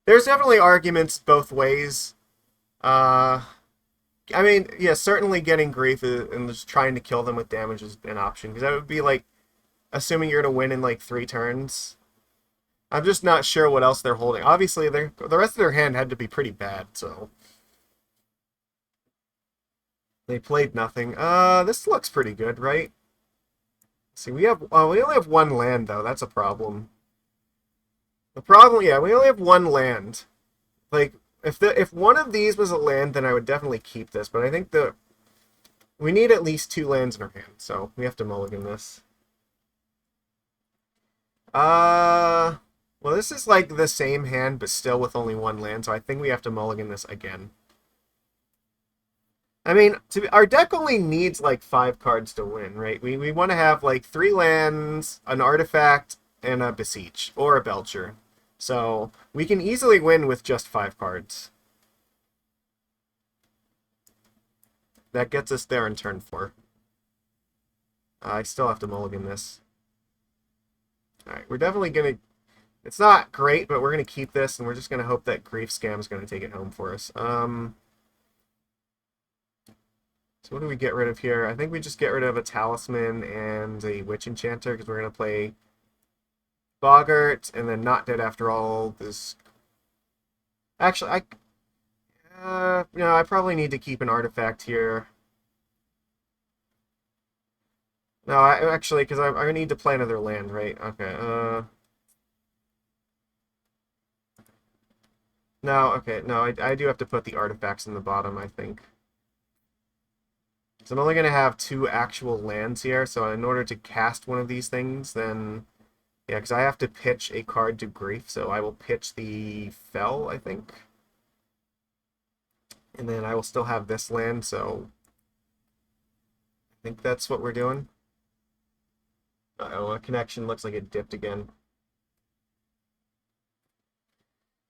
there's definitely arguments both ways. Uh, I mean, yeah, certainly getting grief and just trying to kill them with damage is an option, because that would be like assuming you're going to win in like 3 turns. I'm just not sure what else they're holding. Obviously, the rest of their hand had to be pretty bad, so they played nothing. This looks pretty good, right? See, we only have 1 land though. That's a problem. The problem, yeah, we only have 1 land. Like, if one of these was a land, then I would definitely keep this. But I think we need at least 2 lands in our hand, so we have to mulligan this. Well, this is like the same hand, but still with only 1 land, so I think we have to mulligan this again. I mean, our deck only needs like 5 cards to win, right? We want to have like 3 lands, an artifact, and a Beseech, or a Belcher. So we can easily win with just 5 cards. That gets us there in turn 4. I still have to mulligan this. Alright, we're definitely going to... It's not great, but we're going to keep this, and we're just going to hope that Grief Scam is going to take it home for us. So what do we get rid of here? I think we just get rid of a Talisman and a Witch Enchanter, because we're going to play Boggart, and then Not Dead After All. This... Actually, no, I probably need to keep an artifact here. No, actually, because I need to play another land, right? Okay, No, okay, no, I do have to put the artifacts in the bottom, I think. So I'm only going to have 2 actual lands here, so in order to cast one of these things, then... Yeah, because I have to pitch a card to Grief, so I will pitch the Fell, I think. And then I will still have this land, so... I think that's what we're doing. Uh-oh, a connection looks like it dipped again.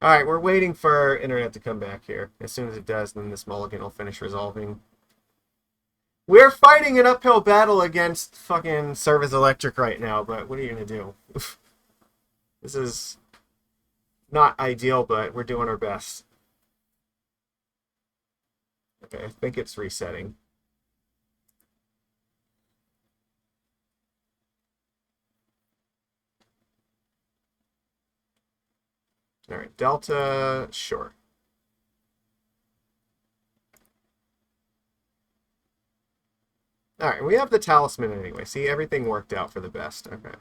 Alright, we're waiting for internet to come back here. As soon as it does, then this mulligan will finish resolving. We're fighting an uphill battle against fucking Service Electric right now, but what are you gonna do? This is not ideal, but we're doing our best. Okay, I think it's resetting. Alright, Delta, sure. Alright, we have the Talisman anyway. See, everything worked out for the best. Okay.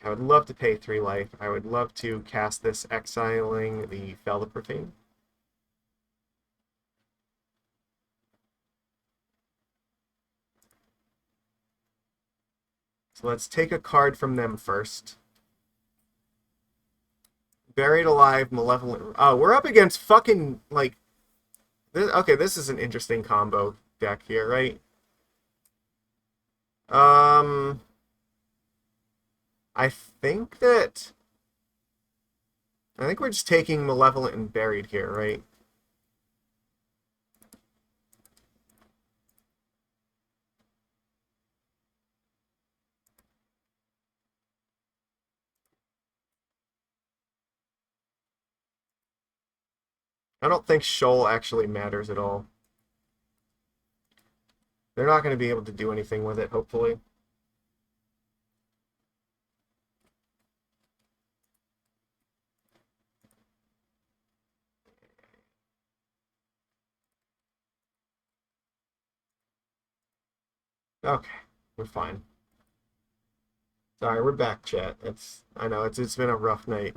I would love to pay 3 life. I would love to cast this exiling the Fell the Profane. So let's take a card from them first. Buried Alive, Malevolent... Oh, we're up against fucking, like... Okay, this is an interesting combo deck here, right? I think that... I think we're just taking Malevolent and Buried here, right? I don't think Shoal actually matters at all. They're not going to be able to do anything with it, hopefully. Okay, we're fine. Sorry, we're back, chat. I know it's been a rough night.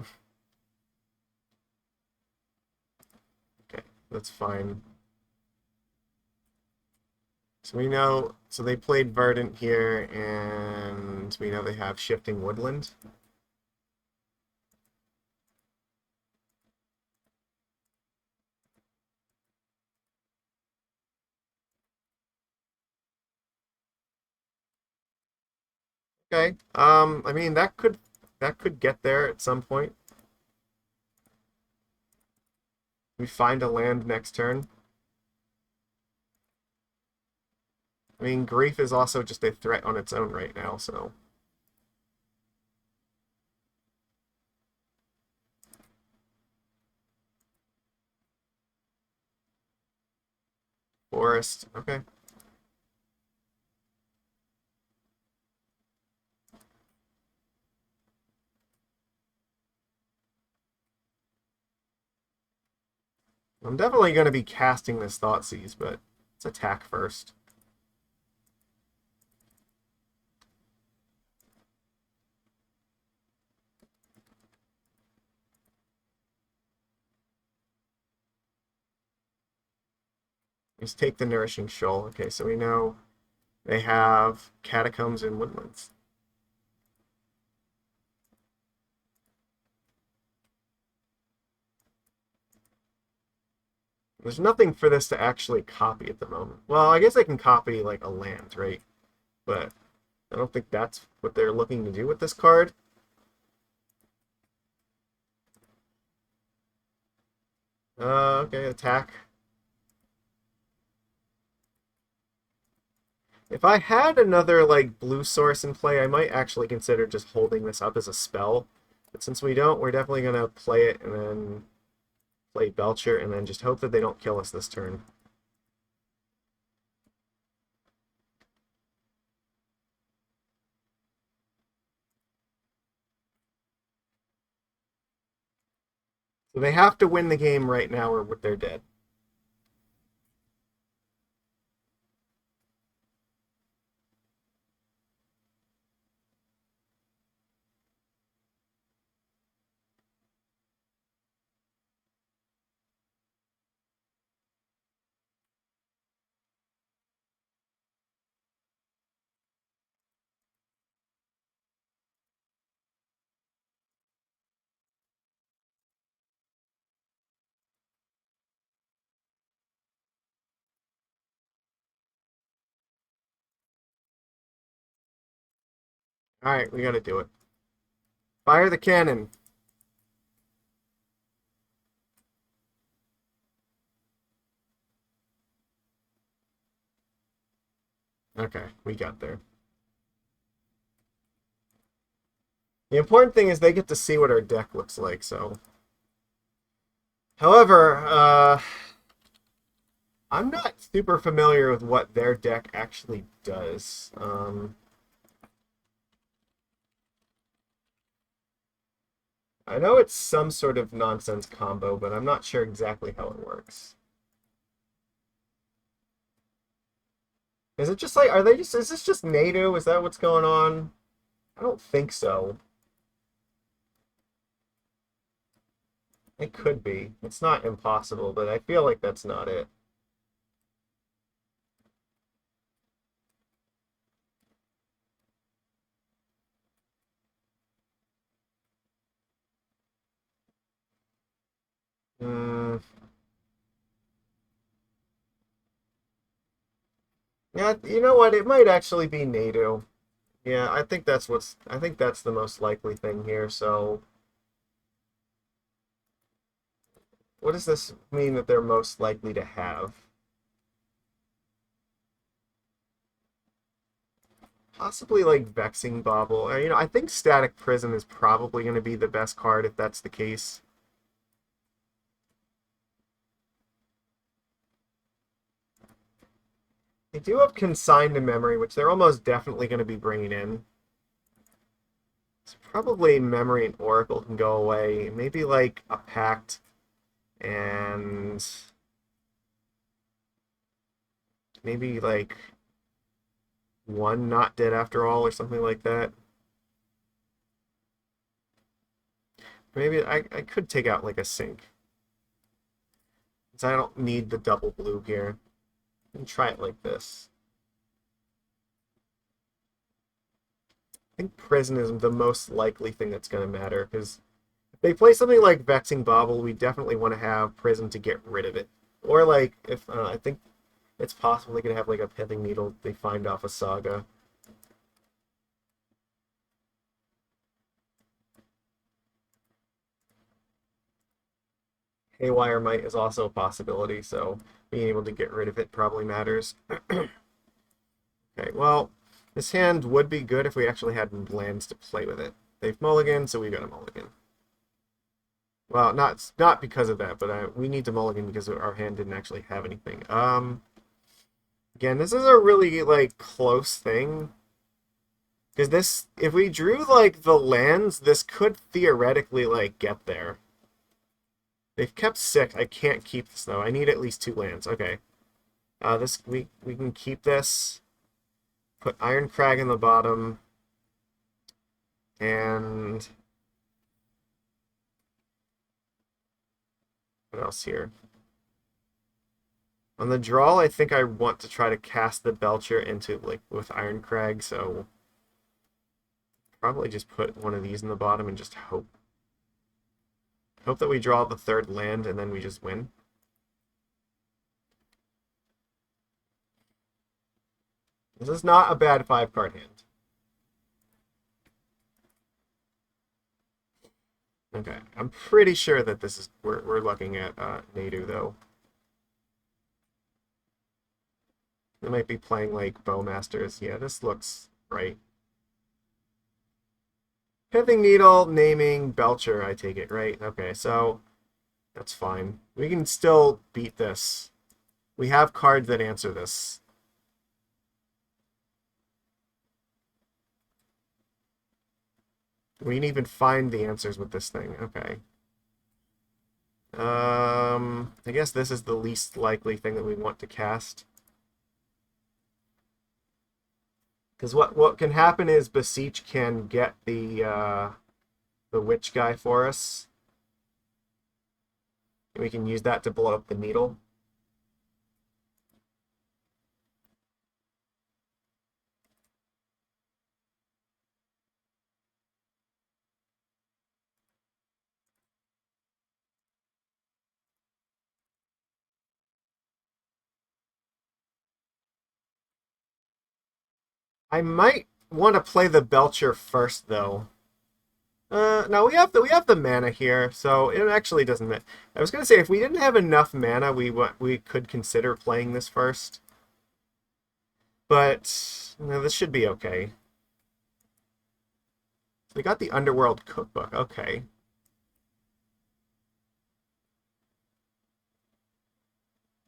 Okay, that's fine. So we know, so they played Verdant here, and we know they have Shifting Woodland. Okay, I mean that could get there at some point. We find a land next turn. I mean, Grief is also just a threat on its own right now, so... Forest, okay. I'm definitely going to be casting this Thoughtseize, but let's attack first. Let's take the Nourishing Shoal. Okay, so we know they have Catacombs and Woodlands. There's nothing for this to actually copy at the moment. Well, I guess I can copy, like, a land, right? But I don't think that's what they're looking to do with this card. Okay, attack. If I had another, like, blue source in play, I might actually consider just holding this up as a spell. But since we don't, we're definitely going to play it and then play Belcher and then just hope that they don't kill us this turn. So they have to win the game right now or they're dead. Alright, we gotta do it. Fire the cannon. Okay, we got there. The important thing is they get to see what our deck looks like, so... However, I'm not super familiar with what their deck actually does. I know it's some sort of nonsense combo, but I'm not sure exactly how it works. Is it just like, is this just NATO? Is that what's going on? I don't think so. It could be. It's not impossible, but I feel like that's not it. Hmm. Yeah, you know what? It might actually be NATO. Yeah, I think that's the most likely thing here. So, what does this mean that they're most likely to have? Possibly like Vexing Bauble. Or, you know, I think Static Prison is probably going to be the best card if that's the case. They do have Consigned to Memory, which they're almost definitely going to be bringing in. So probably Memory and Oracle can go away. Maybe like a Pact and maybe like one Not Dead After All or something like that. Maybe I could take out like a Sync. Because I don't need the double blue here. And try it like this. I think Prison is the most likely thing that's going to matter, because if they play something like Vexing Bauble, we definitely want to have Prison to get rid of it. Or like, if I think it's possible they could have like a Pithing Needle they find off a Saga. Haywire Might is also a possibility, so being able to get rid of it probably matters. Okay, well, this hand would be good if we actually had lands to play with it. They've mulliganed, so we got a mulligan. Well, not because of that, but we need to mulligan because our hand didn't actually have anything. Again, this is a really like close thing. Because this, if we drew like the lands, this could theoretically like get there. They've kept 6. I can't keep this though. I need at least 2 lands. Okay. This we can keep this. Put Irencrag in the bottom. And what else here? On the draw, I think I want to try to cast the Belcher into like with Irencrag, so probably just put one of these in the bottom and just hope. Hope that we draw the 3rd land and then we just win. This is not a bad 5-card hand. Okay, I'm pretty sure that this is we're looking at Nadu though. They might be playing like Bowmasters. Yeah, this looks right. Pithing Needle, naming Belcher, I take it, right? Okay, so that's fine. We can still beat this. We have cards that answer this. We can even find the answers with this thing. Okay. I guess this is the least likely thing that we want to cast. Because what can happen is Beseech can get the witch guy for us. And we can use that to blow up the needle. I might want to play the Belcher first, though. No, we have the mana here, so it actually doesn't matter. I was gonna say if we didn't have enough mana, we could consider playing this first. But this should be okay. We got the Underworld Cookbook. Okay.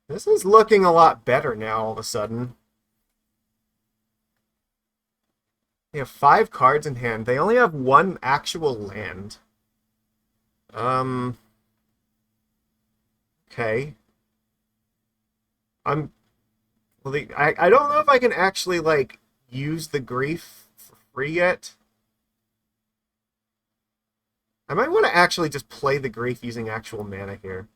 This is looking a lot better now all of a sudden. They have 5 cards in hand. They only have 1 actual land. Okay. I'm... Well, I don't know if I can actually, like, use the grief for free yet. I might want to actually just play the grief using actual mana here.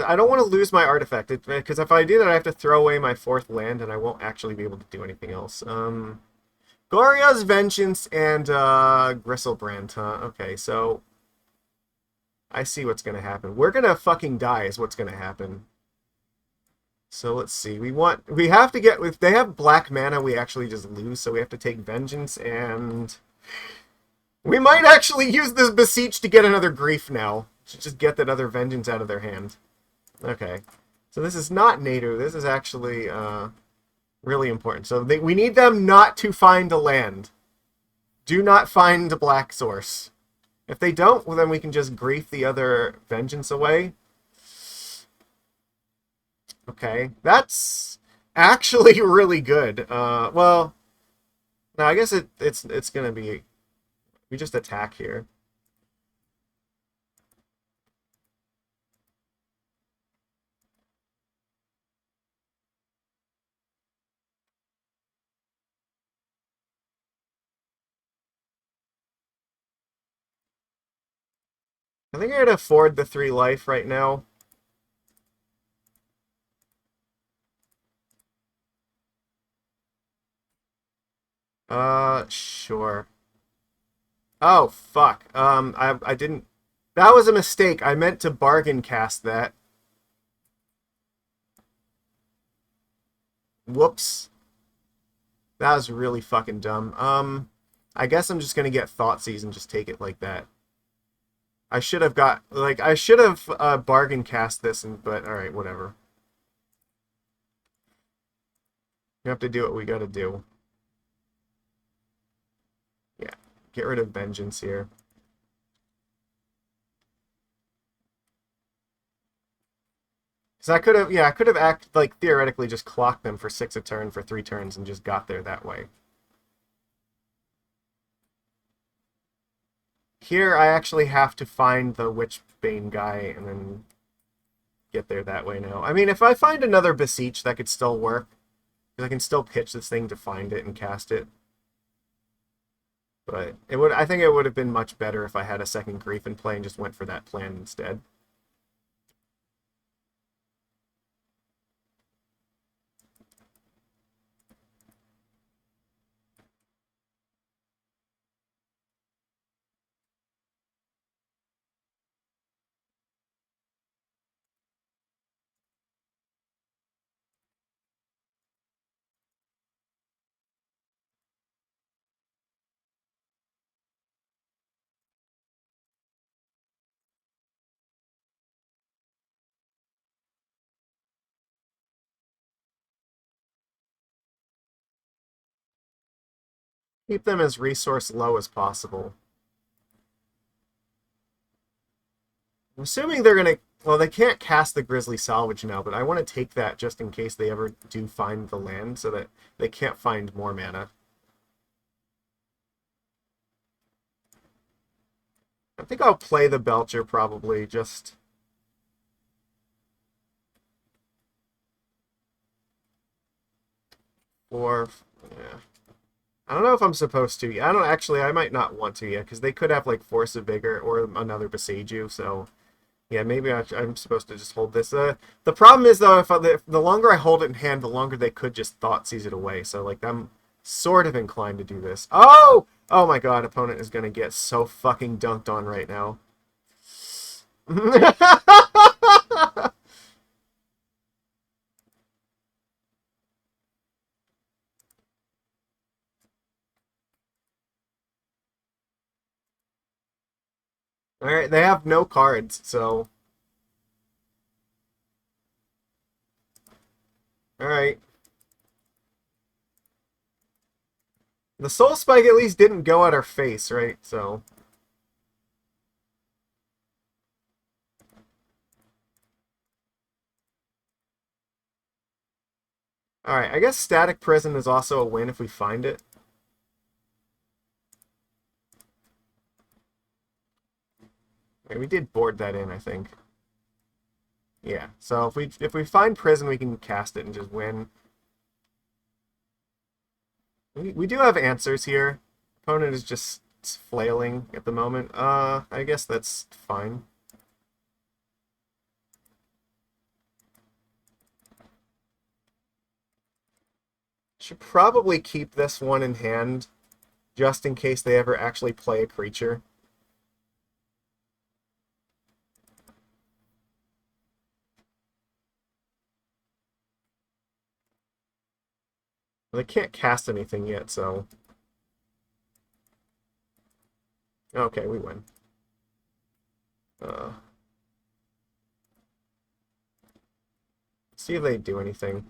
I don't want to lose my artifact, because if I do that, I have to throw away my 4th land, and I won't actually be able to do anything else. Gloria's Vengeance and Gristlebrand, huh? Okay, so I see what's going to happen. We're going to fucking die is what's going to happen. So let's see. We have to get, if they have black mana, we actually just lose, so we have to take Vengeance, and we might actually use this Beseech to get another Grief now. To just get that other Vengeance out of their hand. Okay. So this is not Nadu. This is actually really important. So we need them not to find a land. Do not find a black source. If they don't, well, then we can just grief the other Vengeance away. Okay, that's actually really good. Well, no, I guess it's gonna be, we just attack here. I think I could afford the 3 life right now. Sure. Oh, fuck. I didn't... That was a mistake. I meant to bargain cast that. Whoops. That was really fucking dumb. I guess I'm just gonna get Thoughtseize and just take it like that. I should have got... Like, I should have bargain cast this, but alright, whatever. We have to do what we gotta do. Yeah. Get rid of Vengeance here. Because I could have, yeah, I could have like, theoretically just clocked them for 6 a turn for 3 turns and just got there that way. Here, I actually have to find the Witchbane guy and then get there that way now. I mean, if I find another Beseech, that could still work. Because I can still pitch this thing to find it and cast it. But I think it would have been much better if I had a second Grief in play and just went for that plan instead. Keep them as resource low as possible. I'm assuming they're going to... Well, they can't cast the Grizzly Salvage now, but I want to take that just in case they ever do find the land so that they can't find more mana. I think I'll play the Belcher probably, just... Or... Yeah. I don't know if I'm supposed to. I don't actually, I might not want to yet, because they could have, like, Force of Vigor or another Besiege you, so... Yeah, maybe I'm supposed to just hold this. The problem is, though, if the longer I hold it in hand, the longer they could just Thoughtseize it away. So, like, I'm sort of inclined to do this. Oh! Oh my god, opponent is going to get so fucking dunked on right now. Alright, they have no cards, so... Alright. The Soul Spike at least didn't go at our face, right? So... Alright, I guess Static Prison is also a win if we find it. Right, we did board that in, I think. Yeah, so if we find Prison, we can cast it and just win. We do have answers here. Opponent is just flailing at the moment. I guess that's fine. Should probably keep this one in hand, just in case they ever actually play a creature. They can't cast anything yet, so... Okay, we win. See if they do anything.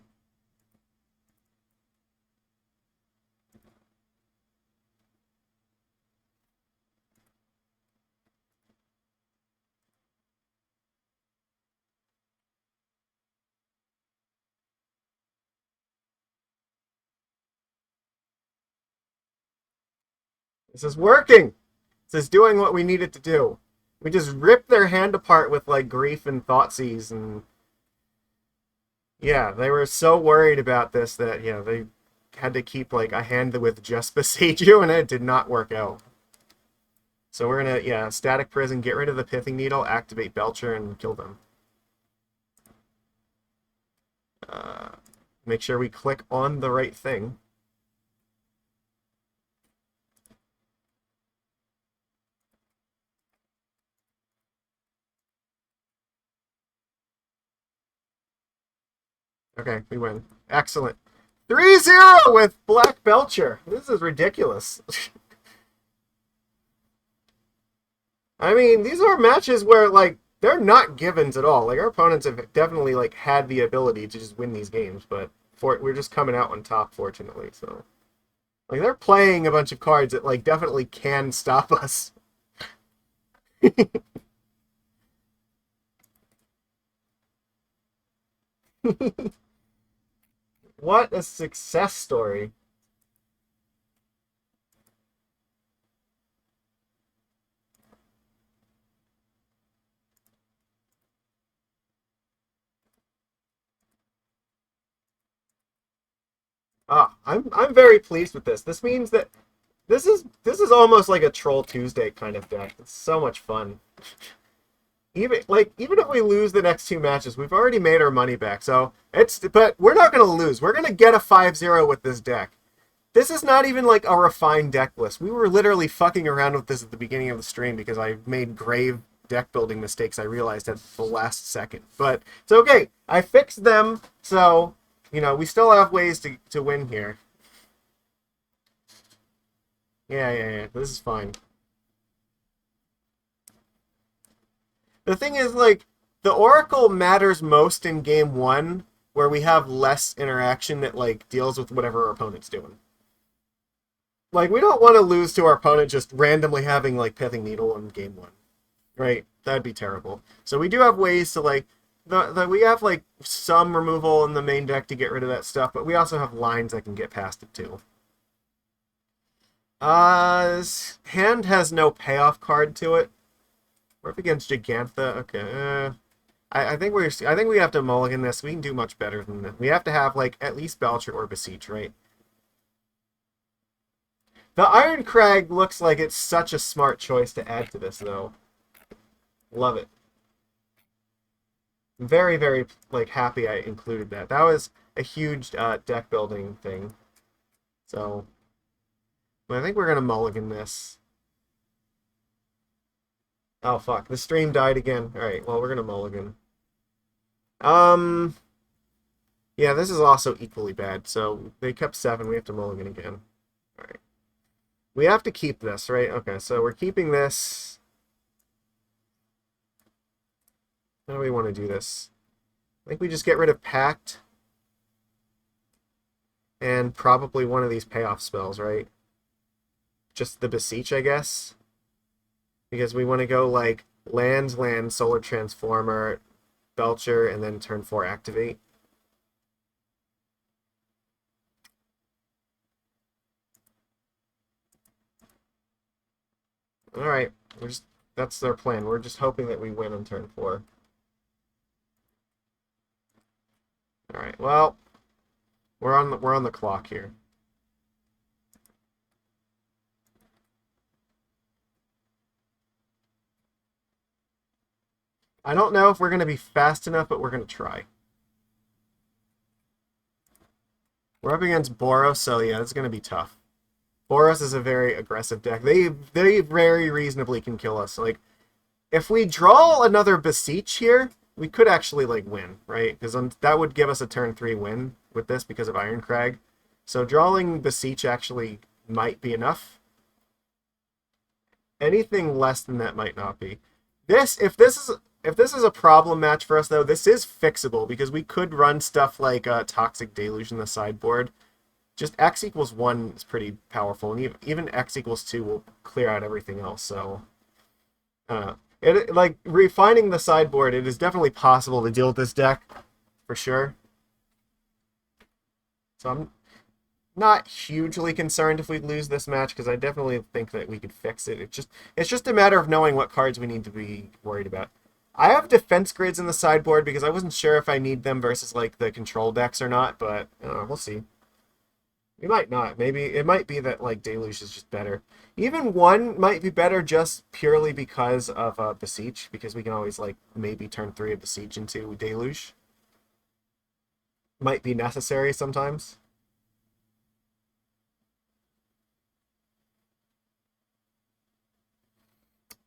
This is working! This is doing what we need it to do. We just ripped their hand apart with, like, Grief and Thoughtseize, and... Yeah, they were so worried about this that, yeah, they had to keep, like, a hand with just Beseech you, and it did not work out. So we're gonna, yeah, Static Prison, get rid of the Pithing Needle, activate Belcher, and kill them. Make sure we click on the right thing. Okay, we win. Excellent. 3-0 with Black Belcher. This is ridiculous. I mean, these are matches where, like, they're not givens at all. Like, our opponents have definitely, like, had the ability to just win these games, but we're just coming out on top, fortunately, so... Like, they're playing a bunch of cards that, like, definitely can stop us. What a success story. I'm very pleased with this. This means that this is almost like a Troll Tuesday kind of deck. It's so much fun. Even if we lose the next two matches, we've already made our money back. But we're not going to lose. We're going to get a 5-0 with this deck. This is not even like a refined deck list. We were literally fucking around with this at the beginning of the stream because I made grave deck building mistakes I realized at the last second. But it's okay. I fixed them, so, you know, we still have ways to win here. Yeah. This is fine. The thing is, like, the Oracle matters most in game one, where we have less interaction that, like, deals with whatever our opponent's doing. Like, we don't want to lose to our opponent just randomly having, like, Pithing Needle in game one. Right? That'd be terrible. So we do have ways to, like, we have, like, some removal in the main deck to get rid of that stuff, but we also have lines that can get past it, too. Hand has no payoff card to it. We're up against Gigantha. Okay. I think we have to mulligan this. We can do much better than that. We have to have, like, at least Belcher or Beseech, right? The Irencrag looks like it's such a smart choice to add to this, though. Love it. Very, very, like, happy I included that. That was a huge deck building thing. So, but I think we're going to mulligan this. Oh, fuck. The stream died again. Alright, well, we're going to mulligan. Yeah, this is also equally bad. So, they kept 7. We have to mulligan again. Alright. We have to keep this, right? Okay, so we're keeping this. How do we want to do this? I think we just get rid of Pact. And probably one of these payoff spells, right? Just the Beseech, I guess. Because we want to go like land, Solar Transformer, Belcher, and then turn 4 activate. Alright, that's their plan. We're just hoping that we win on turn 4. Alright, well, we're on the clock here. I don't know if we're going to be fast enough, but we're going to try. We're up against Boros, so yeah, it's going to be tough. Boros is a very aggressive deck. They very reasonably can kill us. Like, if we draw another Beseech here, we could actually, like, win, right? Because that would give us a turn 3 win with this because of Irencrag. So drawing Beseech actually might be enough. Anything less than that might not be. If this is a problem match for us, though, this is fixable because we could run stuff like Toxic Deluge in the sideboard. Just X equals 1 is pretty powerful, and even X equals 2 will clear out everything else, so... like, refining the sideboard, it is definitely possible to deal with this deck, for sure. So I'm not hugely concerned if we lose this match, because I definitely think that we could fix it. It's just a matter of knowing what cards we need to be worried about. I have defense grids in the sideboard because I wasn't sure if I need them versus, like, the control decks or not, but we'll see. We might not. Maybe it might be that like Deluge is just better. Even 1 might be better just purely because of Beseech, because we can always like maybe turn 3 of Beseech into Deluge. Might be necessary sometimes.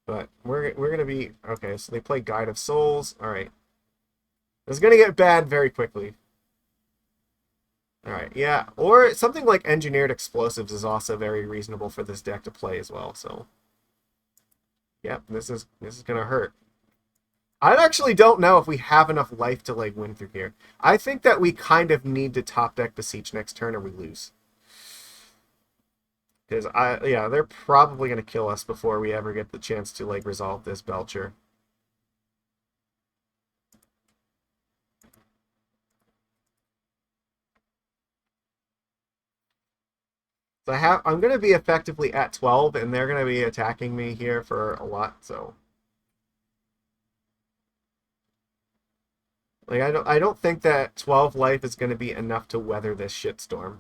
But we're gonna be okay. So they play Guide of Souls. All right. It's gonna get bad very quickly. Alright, yeah. Or something like Engineered Explosives is also very reasonable for this deck to play as well, so... Yep, this is gonna hurt. I actually don't know if we have enough life to, like, win through here. I think that we kind of need to top deck Beseech next turn or we lose. Because, yeah, they're probably gonna kill us before we ever get the chance to, like, resolve this Belcher. So I'm going to be effectively at 12, and they're going to be attacking me here for a lot, so... Like, I don't think that 12 life is going to be enough to weather this shitstorm.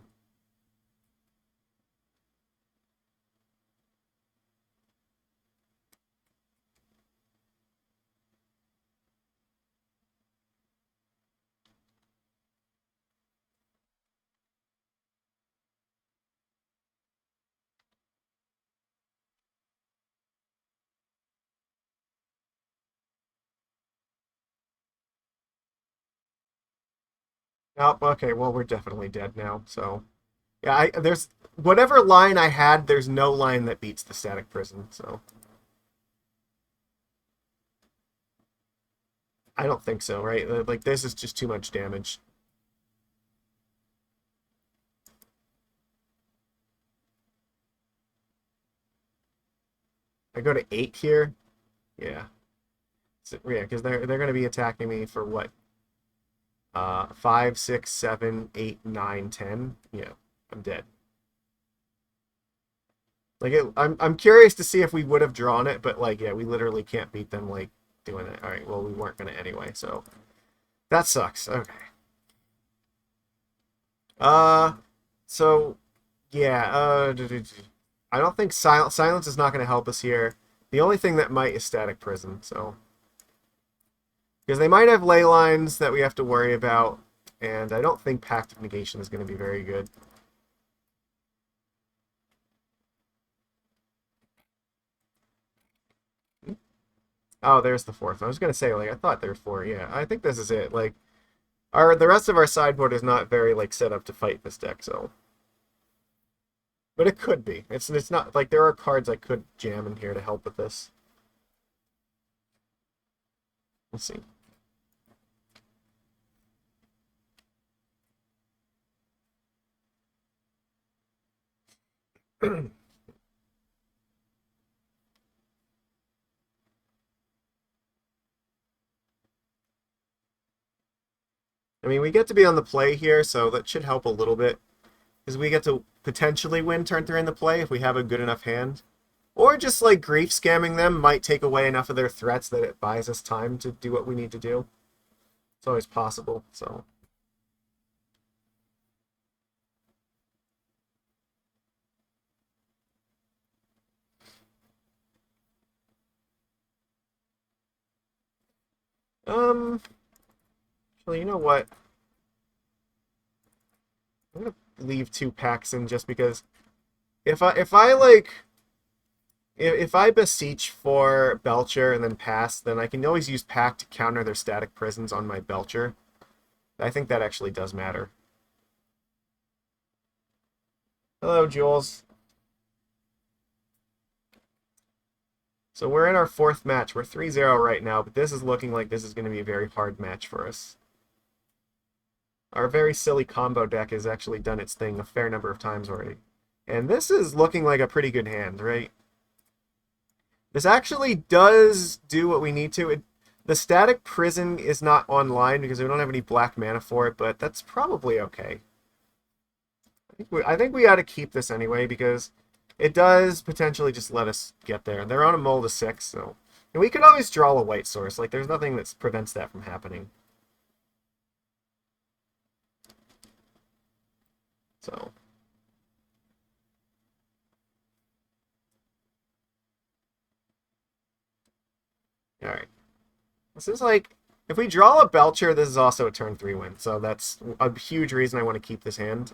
Oh, okay, well, we're definitely dead now, so... Yeah, there's... Whatever line I had, there's no line that beats the Static Prison, so... I don't think so, right? Like, this is just too much damage. I go to 8 here? Yeah. So, yeah, because they're going to be attacking me for what? 5, 6, 7, 8, 9, 10. Yeah, I'm dead. Like, I'm curious to see if we would have drawn it, but, like, yeah, we literally can't beat them, like, doing it. All right, well, we weren't going to anyway, so that sucks. Okay. So, yeah, I don't think silence is not going to help us here. The only thing that might is Static Prison, so... Because they might have ley lines that we have to worry about, and I don't think Pact of Negation is going to be very good. Oh, there's the 4th. I was going to say, like, I thought there were 4. Yeah, I think this is it. Like, the rest of our sideboard is not very, like, set up to fight this deck, so... But it could be. It's not, like, there are cards I could jam in here to help with this. Let's see. I mean, we get to be on the play here, so that should help a little bit. Because we get to potentially win turn 3 in the play if we have a good enough hand. Or just, like, grief scamming them might take away enough of their threats that it buys us time to do what we need to do. It's always possible, so... Well, you know what? I'm gonna leave 2 packs in just because if I beseech for Belcher and then pass, then I can always use Pact to counter their static prisons on my Belcher. I think that actually does matter. Hello, Jules. So we're in our 4th match. We're 3-0 right now, but this is looking like this is going to be a very hard match for us. Our very silly combo deck has actually done its thing a fair number of times already. And this is looking like a pretty good hand, right? This actually does do what we need to. The static prison is not online because we don't have any black mana for it, but that's probably okay. I think we ought to keep this anyway because it does potentially just let us get there. They're on a mold of 6, so... And we could always draw a white source. Like, there's nothing that prevents that from happening. So... Alright. This is like... If we draw a Belcher, this is also a turn 3 win. So that's a huge reason I want to keep this hand.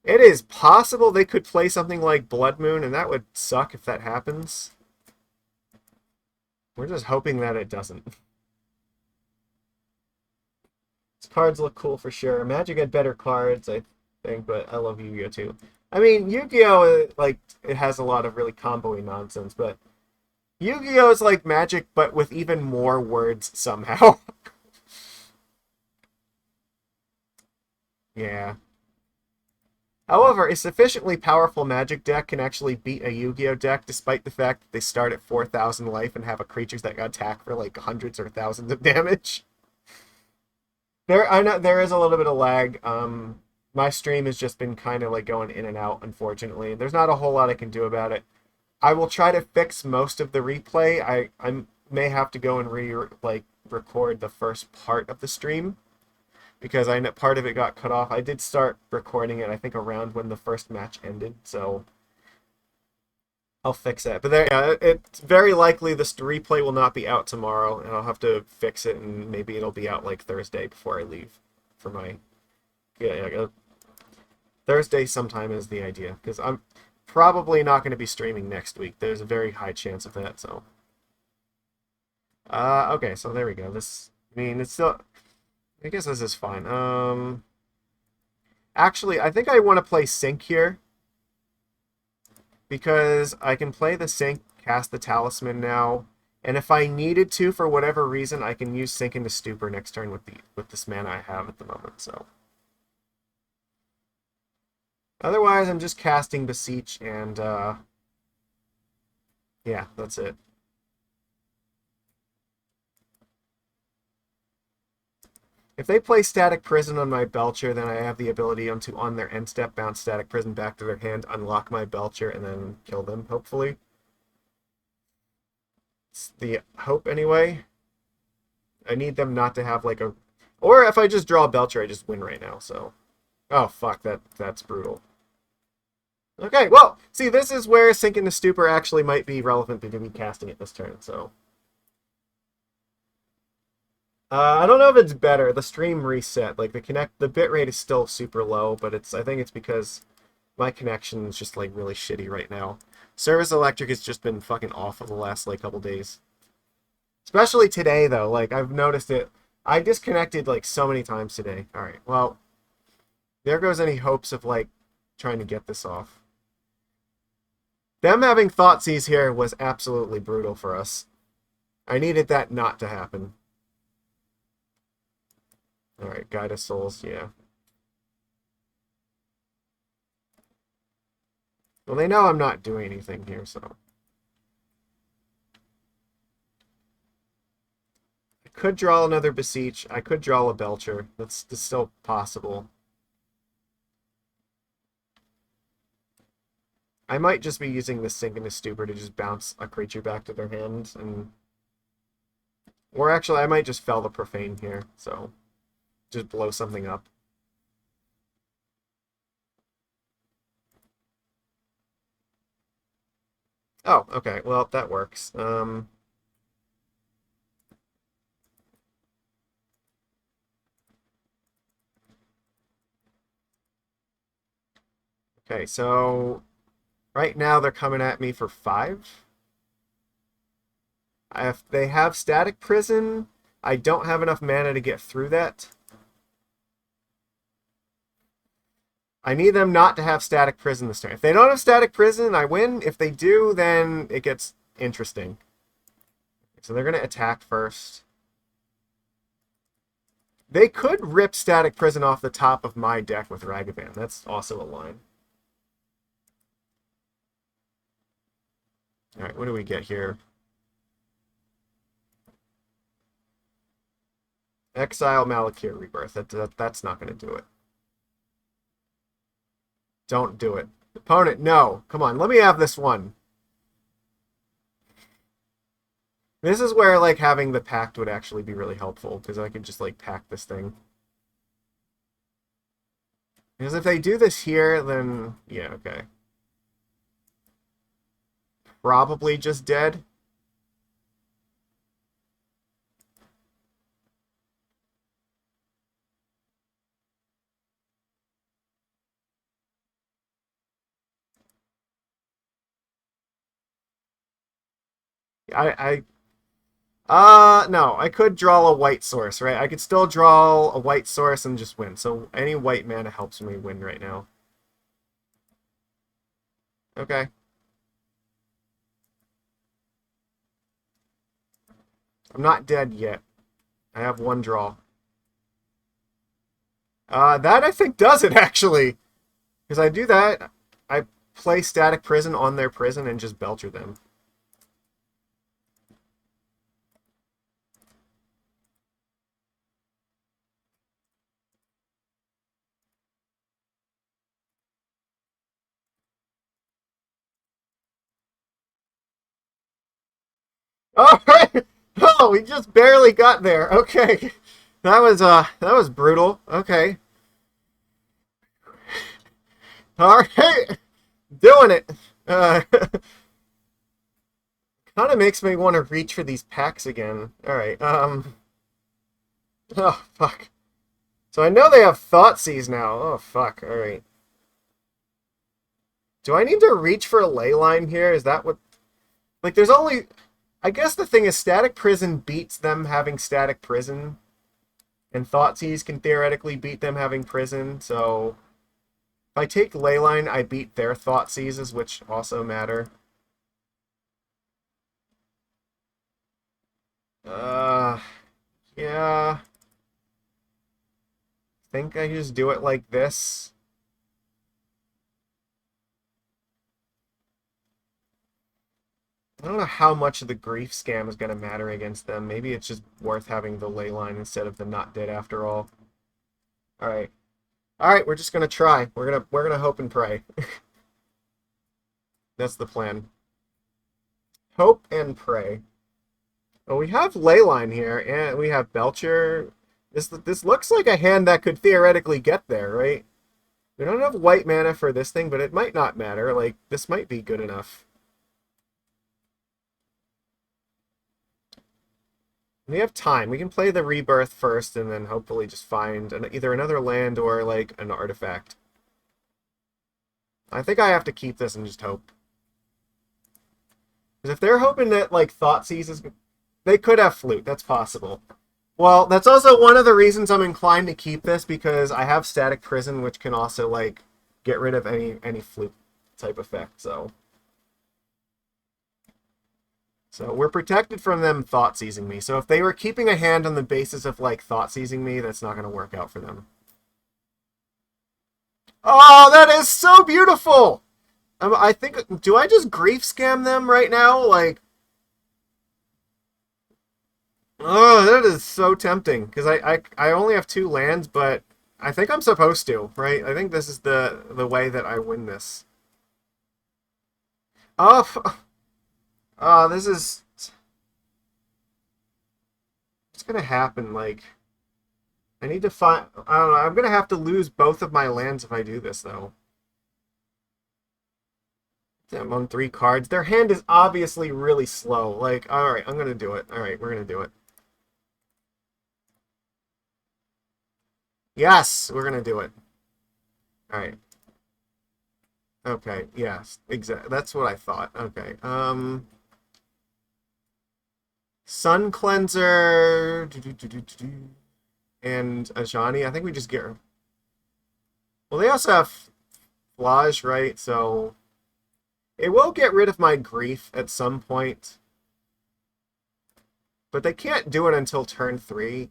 It is possible they could play something like Blood Moon, and that would suck if that happens. We're just hoping that it doesn't. These cards look cool for sure. Magic had better cards, I think, but I love Yu-Gi-Oh! Too. I mean, Yu-Gi-Oh! Like, it has a lot of really combo-y nonsense, but Yu-Gi-Oh! Is like Magic, but with even more words somehow. Yeah. However, a sufficiently powerful Magic deck can actually beat a Yu-Gi-Oh! Deck, despite the fact that they start at 4,000 life and have a creatures that got attack for like hundreds or thousands of damage. I know there is a little bit of lag. My stream has just been kind of like going in and out, unfortunately. There's not a whole lot I can do about it. I will try to fix most of the replay. I may have to go and record the first part of the stream because I know part of it got cut off. I did start recording it, I think, around when the first match ended, so I'll fix that. But there, yeah, it's very likely this replay will not be out tomorrow, and I'll have to fix it, and maybe it'll be out like Thursday before I leave for my Thursday sometime is the idea because I'm probably not going to be streaming next week. There's a very high chance of that. So, okay, so there we go. This, I mean, it's still. I guess this is fine. Actually, I think I want to play Sync here because I can play the Sync, cast the Talisman now, and if I needed to for whatever reason, I can use Sync into Stupor next turn with this mana I have at the moment. So. Otherwise, I'm just casting Beseech and, yeah, that's it. If they play Static Prison on my Belcher, then I have the ability to, on their end step, bounce Static Prison back to their hand, unlock my Belcher, and then kill them, hopefully. It's the hope, anyway. I need them not to have, like, a... Or if I just draw a Belcher, I just win right now, so... Oh, fuck, that's brutal. Okay, well, see, this is where Sync into Stupor actually might be relevant to me casting it this turn, so... I don't know if it's better. The stream reset. Like, the bitrate is still super low, but I think it's because my connection is just, like, really shitty right now. Service Electric has just been fucking awful the last, like, couple days. Especially today, though. Like, I've noticed it. I disconnected, like, so many times today. Alright, well, there goes any hopes of, like, trying to get this off. Them having Thoughtseize here was absolutely brutal for us. I needed that not to happen. Alright, Guide of Souls, yeah. Well, they know I'm not doing anything here, so. I could draw another Beseech. I could draw a Belcher. That's still possible. I might just be using the Sink into Stupor to just bounce a creature back to their hand, and or actually I might just Fell the Profane here, so just blow something up. Oh, okay, well that works. Okay, so right now they're coming at me for 5. If they have Static Prison, I don't have enough mana to get through that. I need them not to have Static Prison this turn. If they don't have Static Prison, I win. If they do, then it gets interesting. So they're going to attack first. They could rip Static Prison off the top of my deck with Ragavan. That's also a line. Alright, what do we get here? Exile Malakir Rebirth. That's not going to do it. Don't do it. Opponent, no. Come on, let me have this one. This is where, like, having the Pact would actually be really helpful, because I could just, like, pack this thing. Because if they do this here, then... yeah, okay. Probably just dead. No, I could draw a white source, right? I could still draw a white source and just win. So any white mana helps me win right now. Okay. I'm not dead yet. I have one draw. That I think does it, actually. Because I do that, I play Static Prison on their prison and just Belcher them. All right. Oh, we just barely got there. Okay. That was brutal. Okay. All right. Doing it. Kind of makes me want to reach for these packs again. All right. Oh, fuck. So I know they have Thoughtseize now. Oh, fuck. All right. Do I need to reach for a Leyline here? Is that what... like, there's only... I guess the thing is Static Prison beats them having Static Prison. And Thoughtseize can theoretically beat them having Prison, so... if I take Leyline, I beat their Thoughtseizes, which also matter. Yeah. Think I just do it like this. I don't know how much of the grief scam is going to matter against them. Maybe it's just worth having the Leyline instead of the not dead after all. All right. All right, we're just going to try. We're going to hope and pray. That's the plan. Hope and pray. Well, we have Leyline here, and we have Belcher. This looks like a hand that could theoretically get there, right? We don't have white mana for this thing, but it might not matter. Like, this might be good enough. We have time. We can play the Rebirth first, and then hopefully just find either another land or, like, an artifact. I think I have to keep this and just hope. Because if they're hoping that, like, Thoughtseize is... they could have Flute. That's possible. Well, that's also one of the reasons I'm inclined to keep this, because I have Static Prison, which can also, like, get rid of any Flute type effect, so... so we're protected from them Thoughtseizing me. So if they were keeping a hand on the basis of, like, Thoughtseizing me, that's not going to work out for them. Oh, that is so beautiful! I think, do I just grief scam them right now? Like, oh, that is so tempting. Because I only have 2 lands, but I think I'm supposed to, right? I think this is the way that I win this. Oh, oh, this is... What's gonna happen? Like, I need to find... I don't know. I'm gonna have to lose both of my lands if I do this, though. I'm on 3 cards. Their hand is obviously really slow. Like, alright, I'm gonna do it. Alright, we're gonna do it. Yes, we're gonna do it. Alright. Okay, yes, exactly. That's what I thought. Okay. Sun Cleanser and Ajani. I think we just get... Well, they also have Flage, right? So it will get rid of my grief at some point. But they can't do it until turn 3.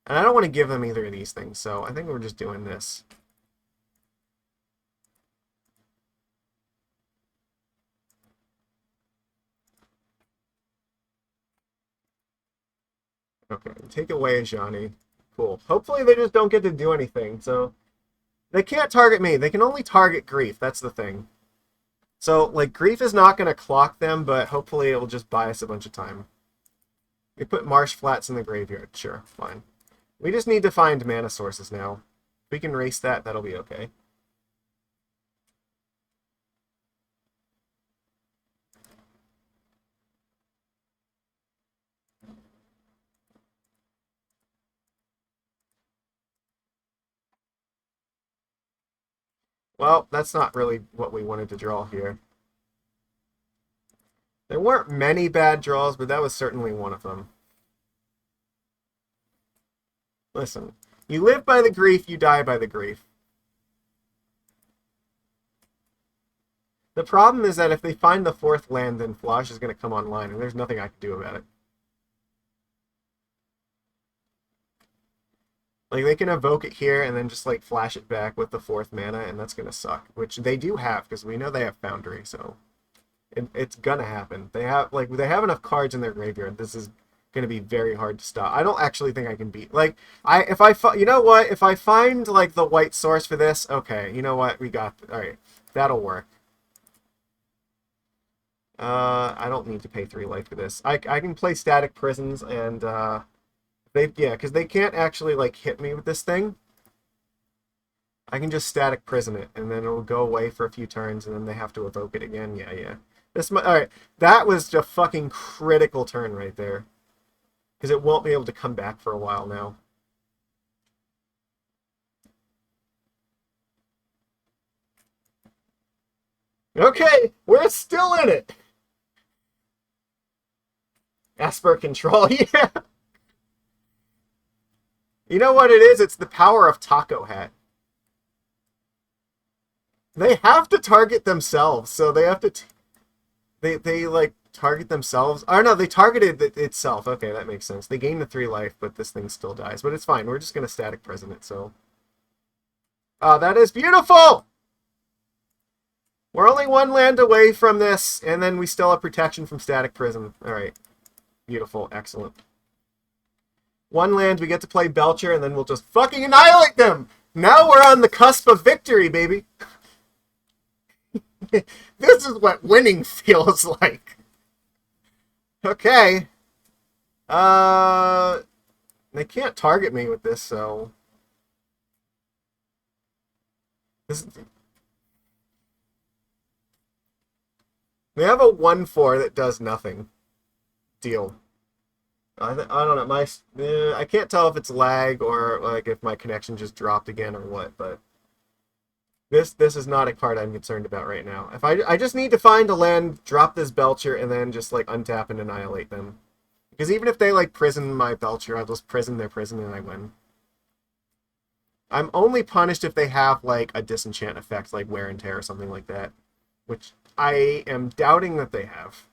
And I don't want to give them either of these things, so I think we're just doing this. Okay, take away Ajani. Cool. Hopefully they just don't get to do anything, so... They can't target me. They can only target Grief. That's the thing. So, like, Grief is not going to clock them, but hopefully it will just buy us a bunch of time. We put Marsh Flats in the graveyard. Sure, fine. We just need to find mana sources now. If we can race that, that'll be okay. Well, that's not really what we wanted to draw here. There weren't many bad draws, but that was certainly one of them. Listen, you live by the grief, you die by the grief. The problem is that if they find the 4th land, then Flash is going to come online, and there's nothing I can do about it. Like, they can evoke it here and then just, like, flash it back with the 4th mana, and that's going to suck. Which they do have, because we know they have Foundry, so... It's going to happen. They have enough cards in their graveyard. This is going to be very hard to stop. I don't actually think I can beat... Like, you know what? If I find, like, the white source for this, okay, you know what? We got... Alright, that'll work. I don't need to pay 3 life for this. I can play Static Prisons, and, because they can't actually, like, hit me with this thing. I can just Static Prison it, and then it'll go away for a few turns, and then they have to evoke it again. Yeah. Alright, that was a fucking critical turn right there. Because it won't be able to come back for a while now. Okay, we're still in it! Esper Control, yeah! You know what it is? It's the power of Taco Hat. They have to target themselves, so they have to... They like, target themselves. Oh, no, they targeted itself. Okay, that makes sense. They gain the 3 life, but this thing still dies. But it's fine. We're just going to Static Prison it, so... Oh, that is beautiful! We're only 1 land away from this, and then we still have protection from Static Prison. Alright. Beautiful. Excellent. 1 land, we get to play Belcher, and then we'll just fucking annihilate them! Now we're on the cusp of victory, baby! This is what winning feels like. Okay. They can't target me with this, so... They have a 1/4 that does nothing. Deal. I don't know. I can't tell if it's lag or like if my connection just dropped again or what, but... This is not a card I'm concerned about right now. If I just need to find a land, drop this Belcher, and then just, like, untap and annihilate them. Because even if they, like, prison my Belcher, I'll just prison their prison and I win. I'm only punished if they have, like, a disenchant effect, like Wear and Tear or something like that. Which I am doubting that they have.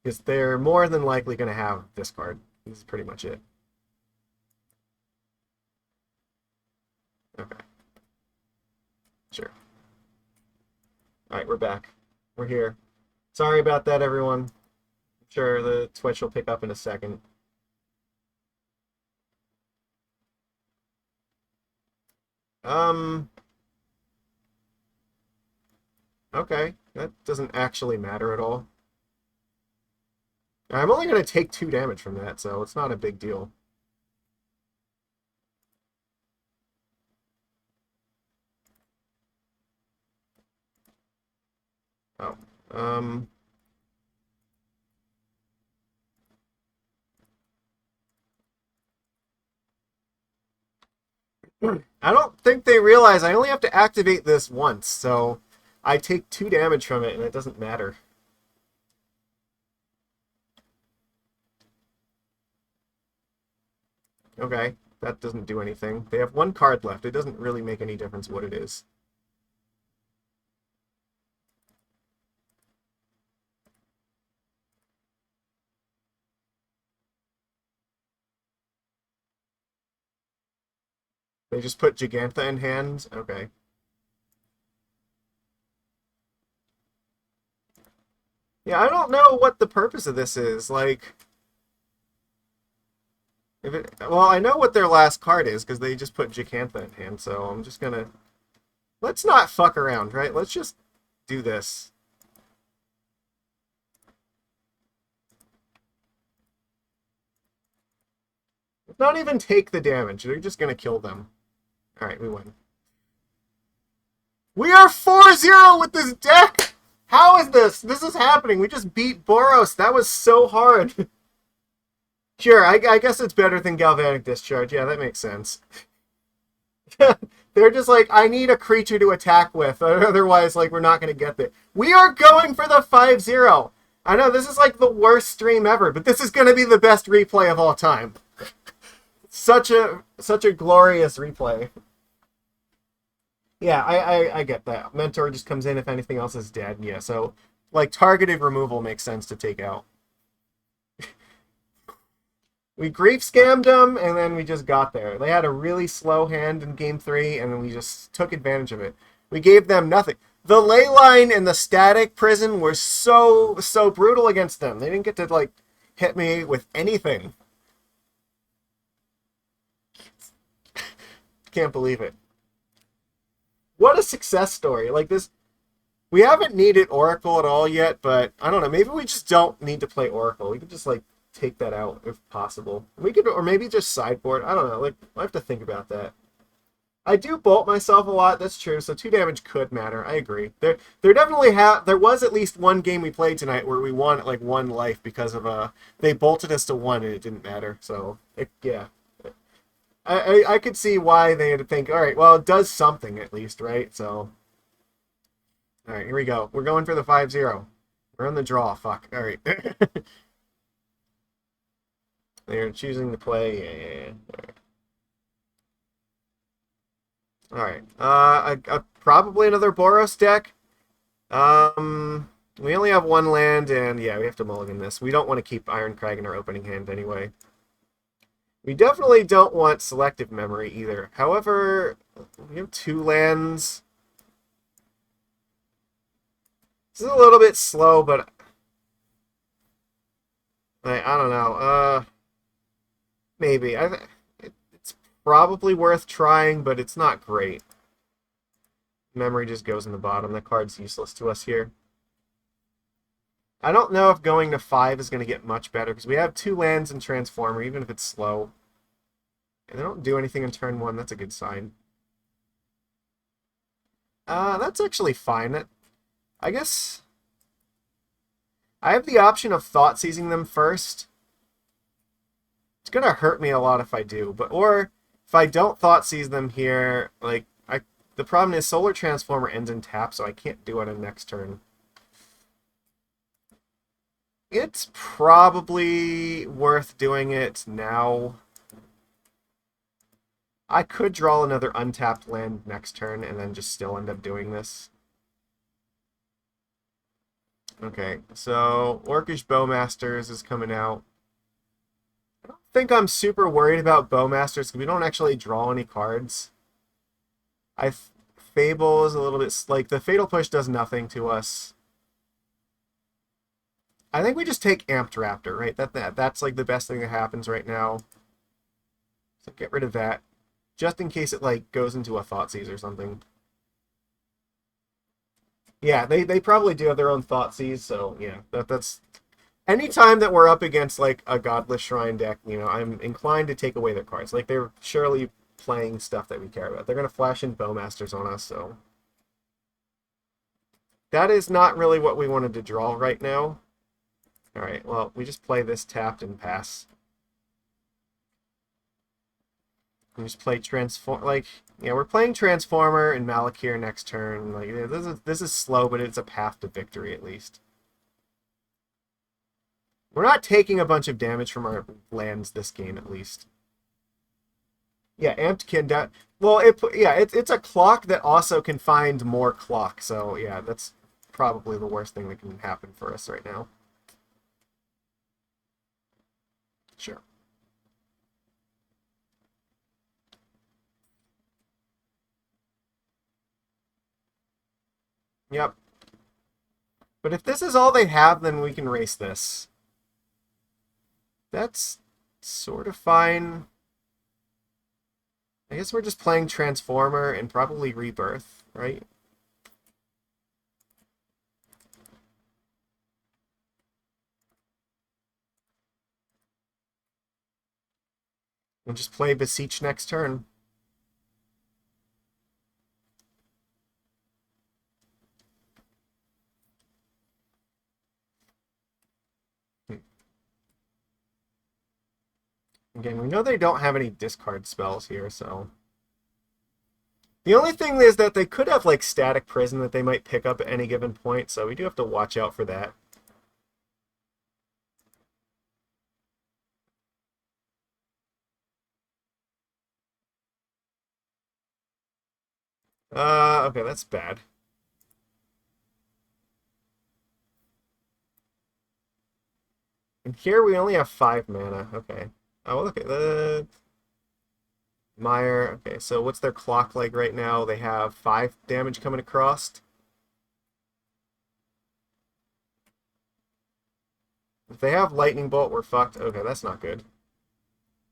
Because they're more than likely going to have this card. This is pretty much it. Okay. Sure. Alright, we're back. We're here. Sorry about that, everyone. I'm sure the Twitch will pick up in a second. Okay. That doesn't actually matter at all. I'm only going to take 2 damage from that, so it's not a big deal. Oh. I don't think they realize I only have to activate this once, so I take 2 damage from it, and it doesn't matter. Okay, that doesn't do anything. They have 1 card left. It doesn't really make any difference what it is. They just put Gigantha in hand? Okay. Yeah, I don't know what the purpose of this is. Like, well, I know what their last card is because they just put Gigantha in hand. So I'm just gonna let's not fuck around, right? Let's just do this. Not even take the damage. They're just gonna kill them. All right, we win. We are 4-0 with this deck. How is this? This is happening. We just beat Boros. That was so hard. Sure, I guess it's better than Galvanic Discharge. Yeah, that makes sense. They're just like, I need a creature to attack with. Otherwise, like, we're not going to get there. We are going for the 5-0. I know, this is like the worst stream ever, but this is going to be the best replay of all time. Such a glorious replay. Yeah, I get that. Mentor just comes in if anything else is dead. Yeah, so, like, targeted removal makes sense to take out. We grief scammed them, and then we just got there. They had a really slow hand in Game 3, and then we just took advantage of it. We gave them nothing. The Leyline and the Static Prison were so brutal against them. They didn't get to, like, hit me with anything. Can't believe it. What a success story. Like, this... We haven't needed Oracle at all yet, but I don't know. Maybe we just don't need to play Oracle. We could just, like, take that out if possible. We could, or maybe just sideboard. I don't know. Like, I have to think about that. I do bolt myself a lot. That's true. So 2 damage could matter. I agree. There definitely there was at least one game we played tonight where we won at like 1 life because of they bolted us to 1 and it didn't matter. So yeah, I could see why they had to think. All right, well it does something at least, right? So all right, here we go. We're going for the 5-0. We're on the draw. Fuck. All right. They're choosing to play. Yeah. All right. Probably another Boros deck. We only have 1 land, and yeah, we have to mulligan this. We don't want to keep Irencrag in our opening hand anyway. We definitely don't want Selective Memory either. However, we have 2 lands. This is a little bit slow, but I don't know. Maybe. It's probably worth trying, but it's not great. Memory just goes in the bottom. That card's useless to us here. I don't know if going to 5 is going to get much better, because we have 2 lands in Transformer, even if it's slow. And they don't do anything in turn 1. That's a good sign. That's actually fine. I guess I have the option of Thoughtseizing them first. It's gonna hurt me a lot if I do, or if I don't Thoughtseize them here, like the problem is Solar Transformer ends in tap, so I can't do it on next turn. It's probably worth doing it now. I could draw another untapped land next turn and then just still end up doing this. Okay, so Orcish Bowmasters is coming out. I don't think I'm super worried about Bowmasters because we don't actually draw any cards. I Fable is a little bit like the Fatal Push does nothing to us. I think we just take Amped Raptor, right? That's like the best thing that happens right now. So get rid of that, just in case it like goes into a Thoughtseize or something. Yeah, they probably do have their own Thoughtseize, so yeah, that's anytime that we're up against like a Godless Shrine deck, you know, I'm inclined to take away their cards. Like they're surely playing stuff that we care about. They're gonna flash in Bowmasters on us, so that is not really what we wanted to draw right now. All right, well, we just play this tapped and pass. We just play Transform, like, yeah, we're playing Transformer and Malakir next turn. Like, yeah, this is slow, but it's a path to victory at least. We're not taking a bunch of damage from our lands this game, at least. Yeah, Amped can well, it's a clock that also can find more clock. So yeah, that's probably the worst thing that can happen for us right now. Sure. Yep. But if this is all they have, then we can race this. That's sort of fine. I guess we're just playing Transformer and probably Rebirth, right? We'll just play Beseech next turn. Again, we know they don't have any discard spells here, so... The only thing is that they could have, like, Static Prison that they might pick up at any given point, so we do have to watch out for that. Okay, that's bad. And here we only have 5 mana. Okay. Oh, look at the Meyer. Okay, so what's their clock like right now? They have 5 damage coming across. If they have Lightning Bolt, we're fucked. Okay, that's not good.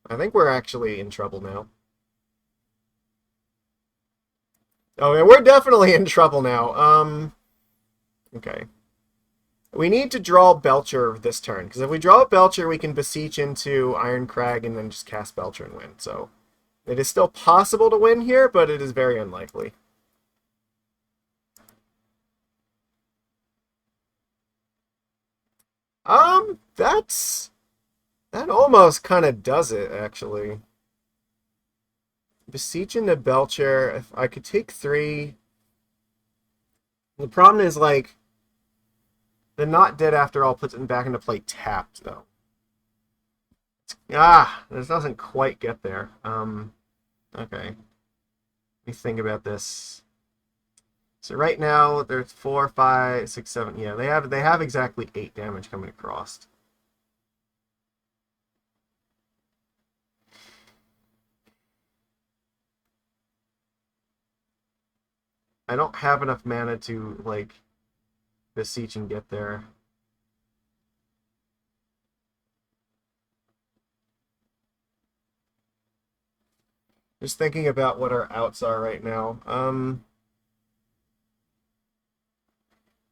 I think we're actually in trouble now. Oh, yeah, we're definitely in trouble now. Okay. We need to draw Belcher this turn, because if we draw Belcher, we can Beseech into Irencrag and then just cast Belcher and win. So it is still possible to win here, but it is very unlikely. That almost kind of does it, actually. Beseech into Belcher. If I could take 3. The problem is, like, the Not Dead After All puts it back into play tapped, though. This doesn't quite get there. Okay. Let me think about this. So right now there's 4, 5, 6, 7. Yeah, they have exactly 8 damage coming across. I don't have enough mana to like Beseech and get there. Just thinking about what our outs are right now.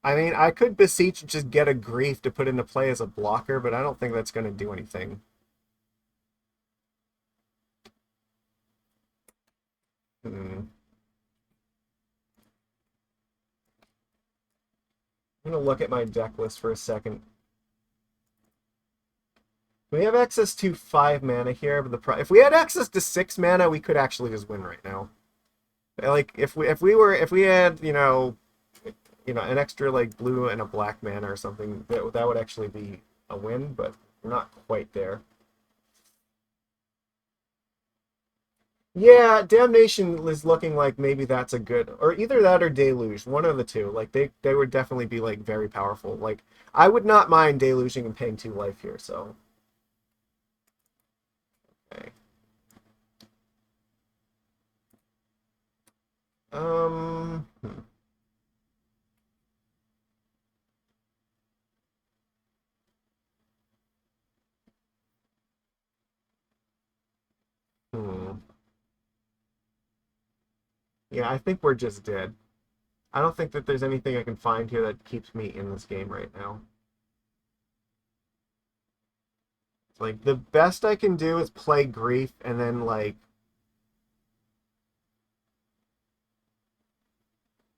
I mean, I could Beseech and just get a Grief to put into play as a blocker, but I don't think that's going to do anything. I'm going to look at my deck list for a second. We have access to 5 mana here, but if we had access to 6 mana, we could actually just win right now. Like if we had an extra like blue and a black mana or something, that would actually be a win, but we're not quite there. Yeah, Damnation is looking like maybe that's a good, or either that or Deluge, one of the two. Like they would definitely be like very powerful. Like I would not mind deluging and paying 2 life here. So okay. Yeah, I think we're just dead. I don't think that there's anything I can find here that keeps me in this game right now. It's like, the best I can do is play Grief and then, like,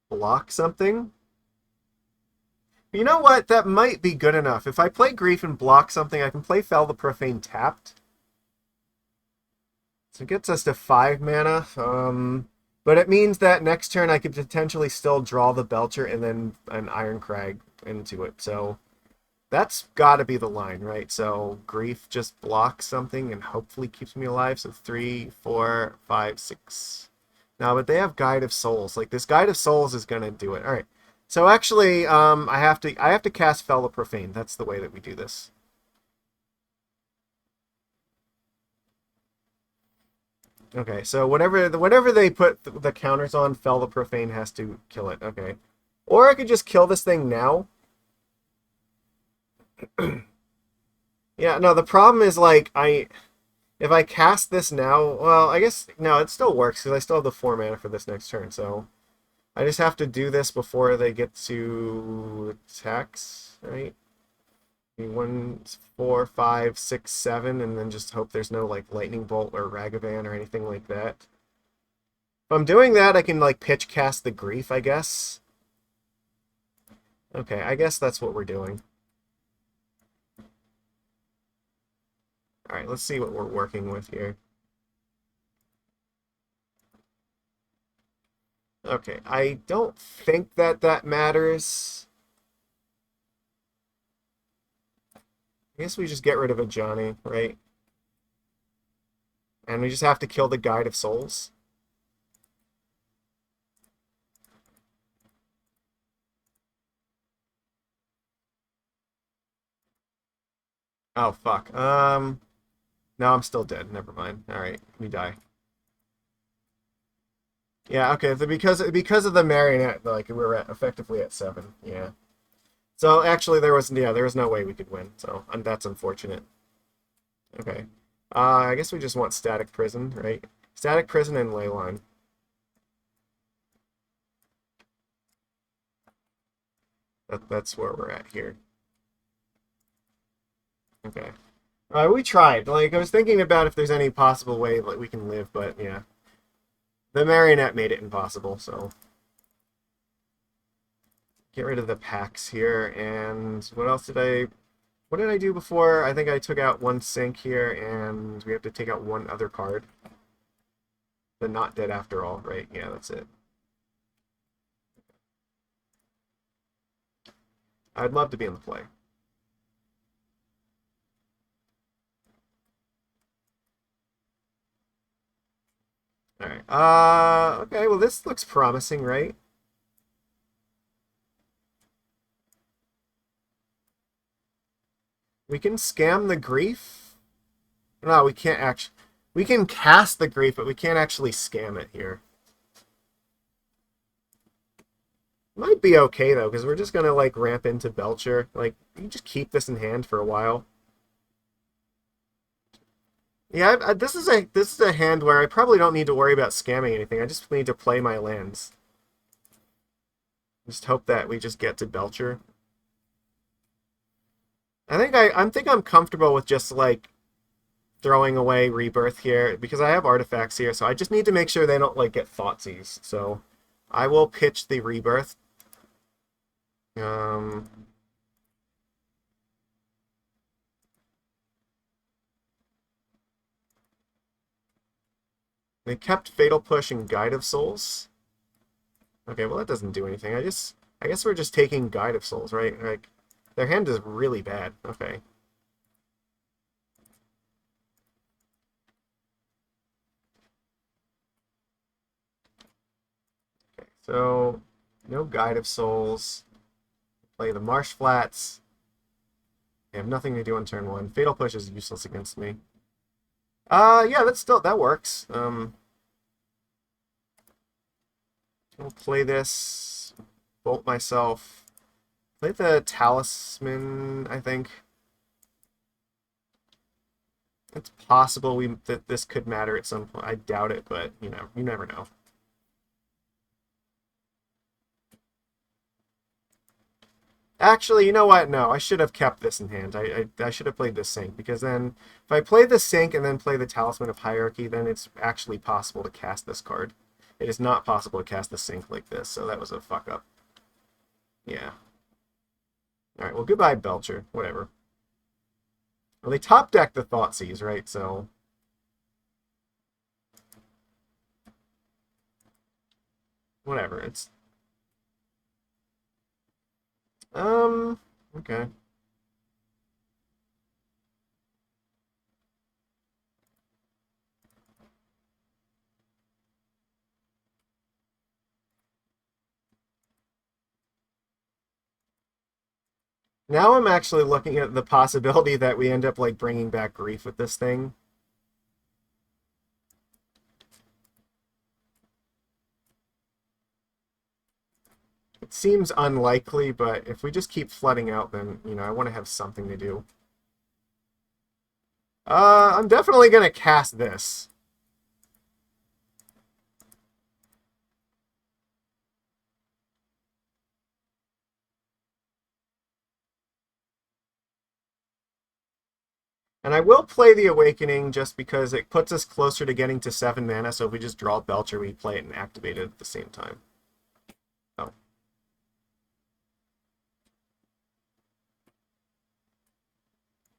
block something. You know what? That might be good enough. If I play Grief and block something, I can play Fell the Profane tapped. So it gets us to 5 mana. But it means that next turn I could potentially still draw the Belcher and then an Irencrag into it. So that's got to be the line, right? So Grief just blocks something and hopefully keeps me alive. So 3, 4, 5, 6. No, but they have Guide of Souls. Like, this Guide of Souls is gonna do it. All right. So actually, I have to cast Fell the Profane. That's the way that we do this. Okay, so whatever they put the counters on, Fell the Profane has to kill it. Okay, or I could just kill this thing now. Yeah, no, the problem is, like, if I cast this now, well, I guess no, it still works because I still have the 4 mana for this next turn. So I just have to do this before they get to attacks, right? 1, 4, 5, 6, 7, and then just hope there's no, like, Lightning Bolt or Ragavan or anything like that. If I'm doing that, I can, like, pitch cast the Grief, I guess. Okay, I guess that's what we're doing. Alright, let's see what we're working with here. Okay, I don't think that matters. I guess we just get rid of a Johnny, right? And we just have to kill the Guide of Souls. Oh, fuck. No, I'm still dead. Never mind. Alright, we die. Yeah, okay, because of the marionette, like, we were effectively at 7. Yeah. So actually there was no way we could win. So that's unfortunate. Okay. I guess we just want Static Prison, right? Static Prison and Leyline. That's where we're at here. Okay. We tried. Like, I was thinking about if there's any possible way that we can live, but yeah. The marionette made it impossible, so. Get rid of the packs here, and what else did I do before? I think I took out 1 sink here, and we have to take out 1 other card. The Not Dead After All, right? Yeah, that's it. I'd love to be in the play. Alright. Okay, well, this looks promising, right? We can scam the Grief? No, we can't actually. We can cast the Grief, but we can't actually scam it here. Might be okay, though, because we're just going to, like, ramp into Belcher. Like, you just keep this in hand for a while. Yeah, this is a hand where I probably don't need to worry about scamming anything. I just need to play my lands. Just hope that we just get to Belcher. I think I'm comfortable with just, like, throwing away Rebirth here because I have artifacts here, so I just need to make sure they don't, like, get Thoughtseize. So I will pitch the Rebirth. They kept Fatal Push and Guide of Souls. Okay, well, that doesn't do anything. I guess we're just taking Guide of Souls, right? Like, their hand is really bad. Okay. Okay, so no Guide of Souls. Play the Marsh Flats. They have nothing to do on turn 1. Fatal Push is useless against me. Yeah, that works. I'll play this. Bolt myself. Play the Talisman, I think. It's possible that this could matter at some point. I doubt it, but you never know. Actually, you know what? No, I should have kept this in hand. I should have played this sync, because then if I play the sync and then play the Talisman of Hierarchy, then it's actually possible to cast this card. It is not possible to cast the sync like this, so that was a fuck up. Yeah. Alright, well, goodbye, Belcher. Whatever. Well, they top deck the Thoughtseize, right? So whatever. It's okay. Now I'm actually looking at the possibility that we end up like bringing back Grief with this thing. It seems unlikely, but if we just keep flooding out, then, you know, I want to have something to do. I'm definitely going to cast this. And I will play the Awakening just because it puts us closer to getting to 7 mana, so if we just draw Belcher, we play it and activate it at the same time. Oh.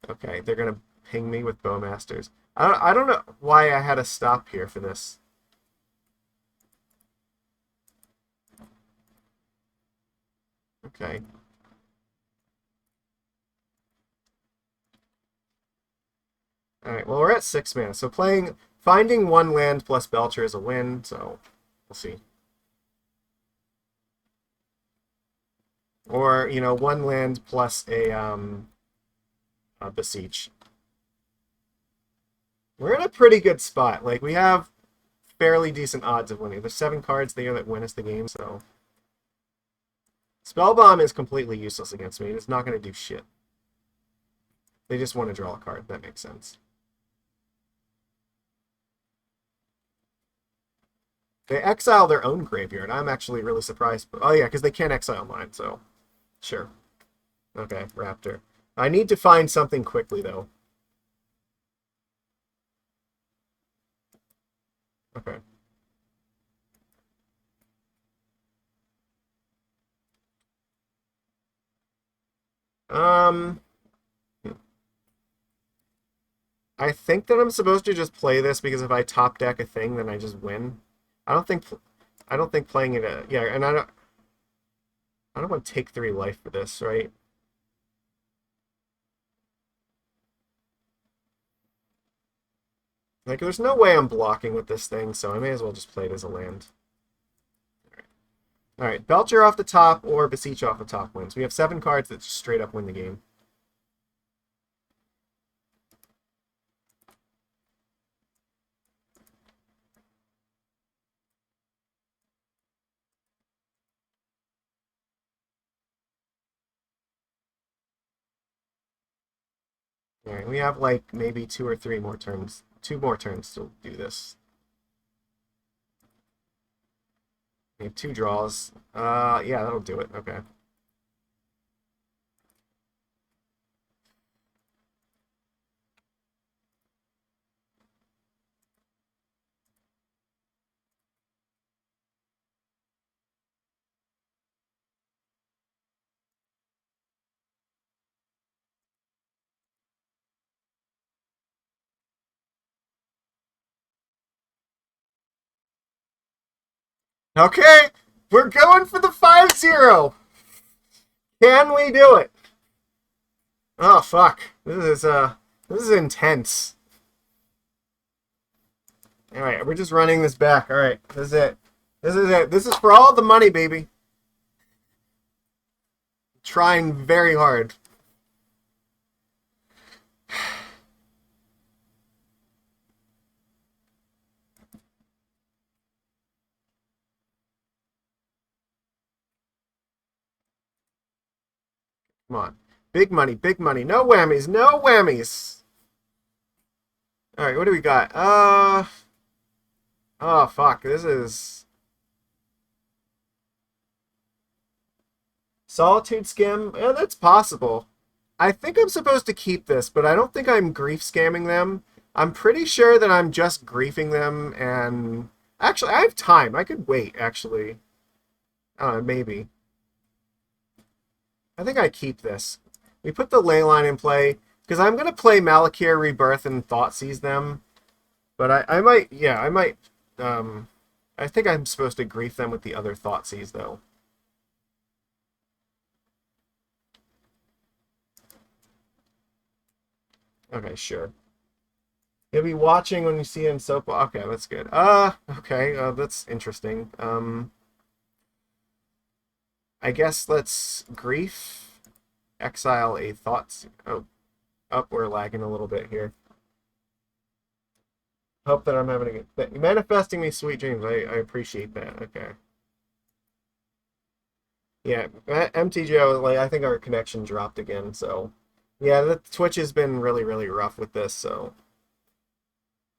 Okay, they're going to ping me with Bowmasters. I don't know why I had to stop here for this. Okay. Alright, well, we're at 6 mana, so finding 1 land plus Belcher is a win, so we'll see. Or, you know, 1 land plus a Beseech. We're in a pretty good spot. Like, we have fairly decent odds of winning. There's 7 cards there that win us the game, so... Spellbomb is completely useless against me. It's not going to do shit. They just want to draw a card. That makes sense. They exile their own graveyard. I'm actually really surprised. Oh, yeah, because they can't exile mine, so... Sure. Okay, Raptor. I need to find something quickly, though. Okay. I think that I'm supposed to just play this because if I top deck a thing, then I just win. I don't think playing it. Yeah, and I don't want to take 3 life for this, right? Like, there's no way I'm blocking with this thing, so I may as well just play it as a land. All right, Belcher off the top or Beseech off the top wins. We have 7 cards that just straight up win the game. All right, we have like maybe 2 or 3 more turns. 2 more turns to do this. We have 2 draws. Yeah, that'll do it. Okay. Okay, we're going for the 5-0. Can we do it? Oh fuck. This is intense. Alright, we're just running this back. Alright, this is it. This is it. This is for all the money, baby. Trying very hard. Come on. Big money, big money. No whammies, no whammies. Alright, what do we got? Oh, fuck. This is... Solitude Skim? Yeah, that's possible. I think I'm supposed to keep this, but I don't think I'm grief scamming them. I'm pretty sure that I'm just griefing them, and... Actually, I have time. I could wait, actually. Maybe. I think I keep this. We put the Leyline in play, because I'm going to play Malakir Rebirth and Thoughtseize them. But I might, yeah, I might, I think I'm supposed to grief them with the other Thoughtseize, though. Okay, sure. You'll be watching when you see him soap. Okay, that's good. Okay, that's interesting. I guess let's grief, exile a thoughts. Oh, we're lagging a little bit here. Hope that I'm having a good. Manifesting me sweet dreams. I appreciate that. Okay. Yeah, MTGO. Like I think our connection dropped again. So, yeah, the Twitch has been really rough with this. So.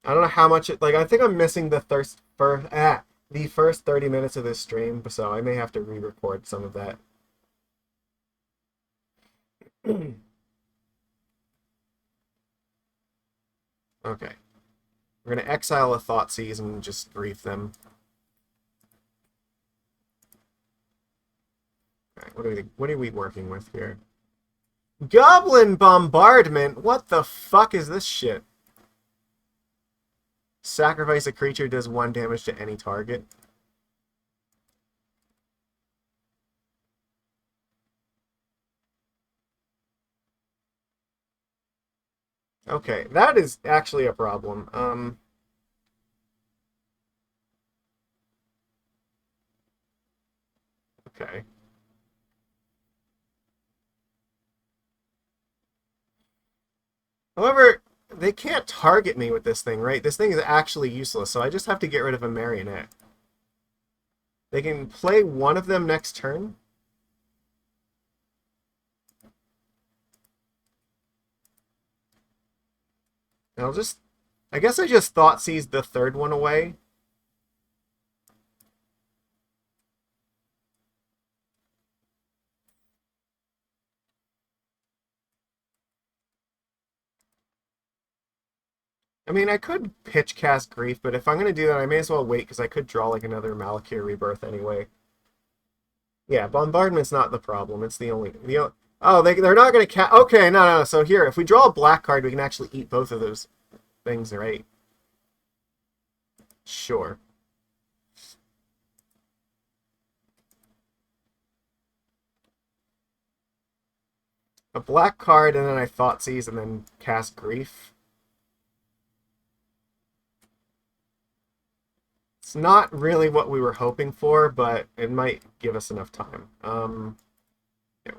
I don't know how much it, like I think I'm missing the first 30 minutes of this stream, so I may have to re-record some of that. Okay. We're gonna exile a Thoughtseize and just grief them. Alright, what are we working with here? Goblin Bombardment? What the fuck is this shit? Sacrifice a creature, does 1 damage to any target. Okay, that is actually a problem. Okay. However, they can't target me with this thing, right? This thing is actually useless, so I just have to get rid of a marionette. They can play one of them next turn. And I guess I just Thoughtseize the third one away. I mean, I could pitch cast Grief, but if I'm going to do that, I may as well wait, because I could draw like another Malakir Rebirth anyway. Yeah, Bombardment's not the problem. It's the only... Oh, they're not going to cast... Okay, no. So here, if we draw a black card, we can actually eat both of those things, right? Sure. A black card, and then I Thoughtseize, and then cast Grief. It's not really what we were hoping for, but it might give us enough time. Yeah.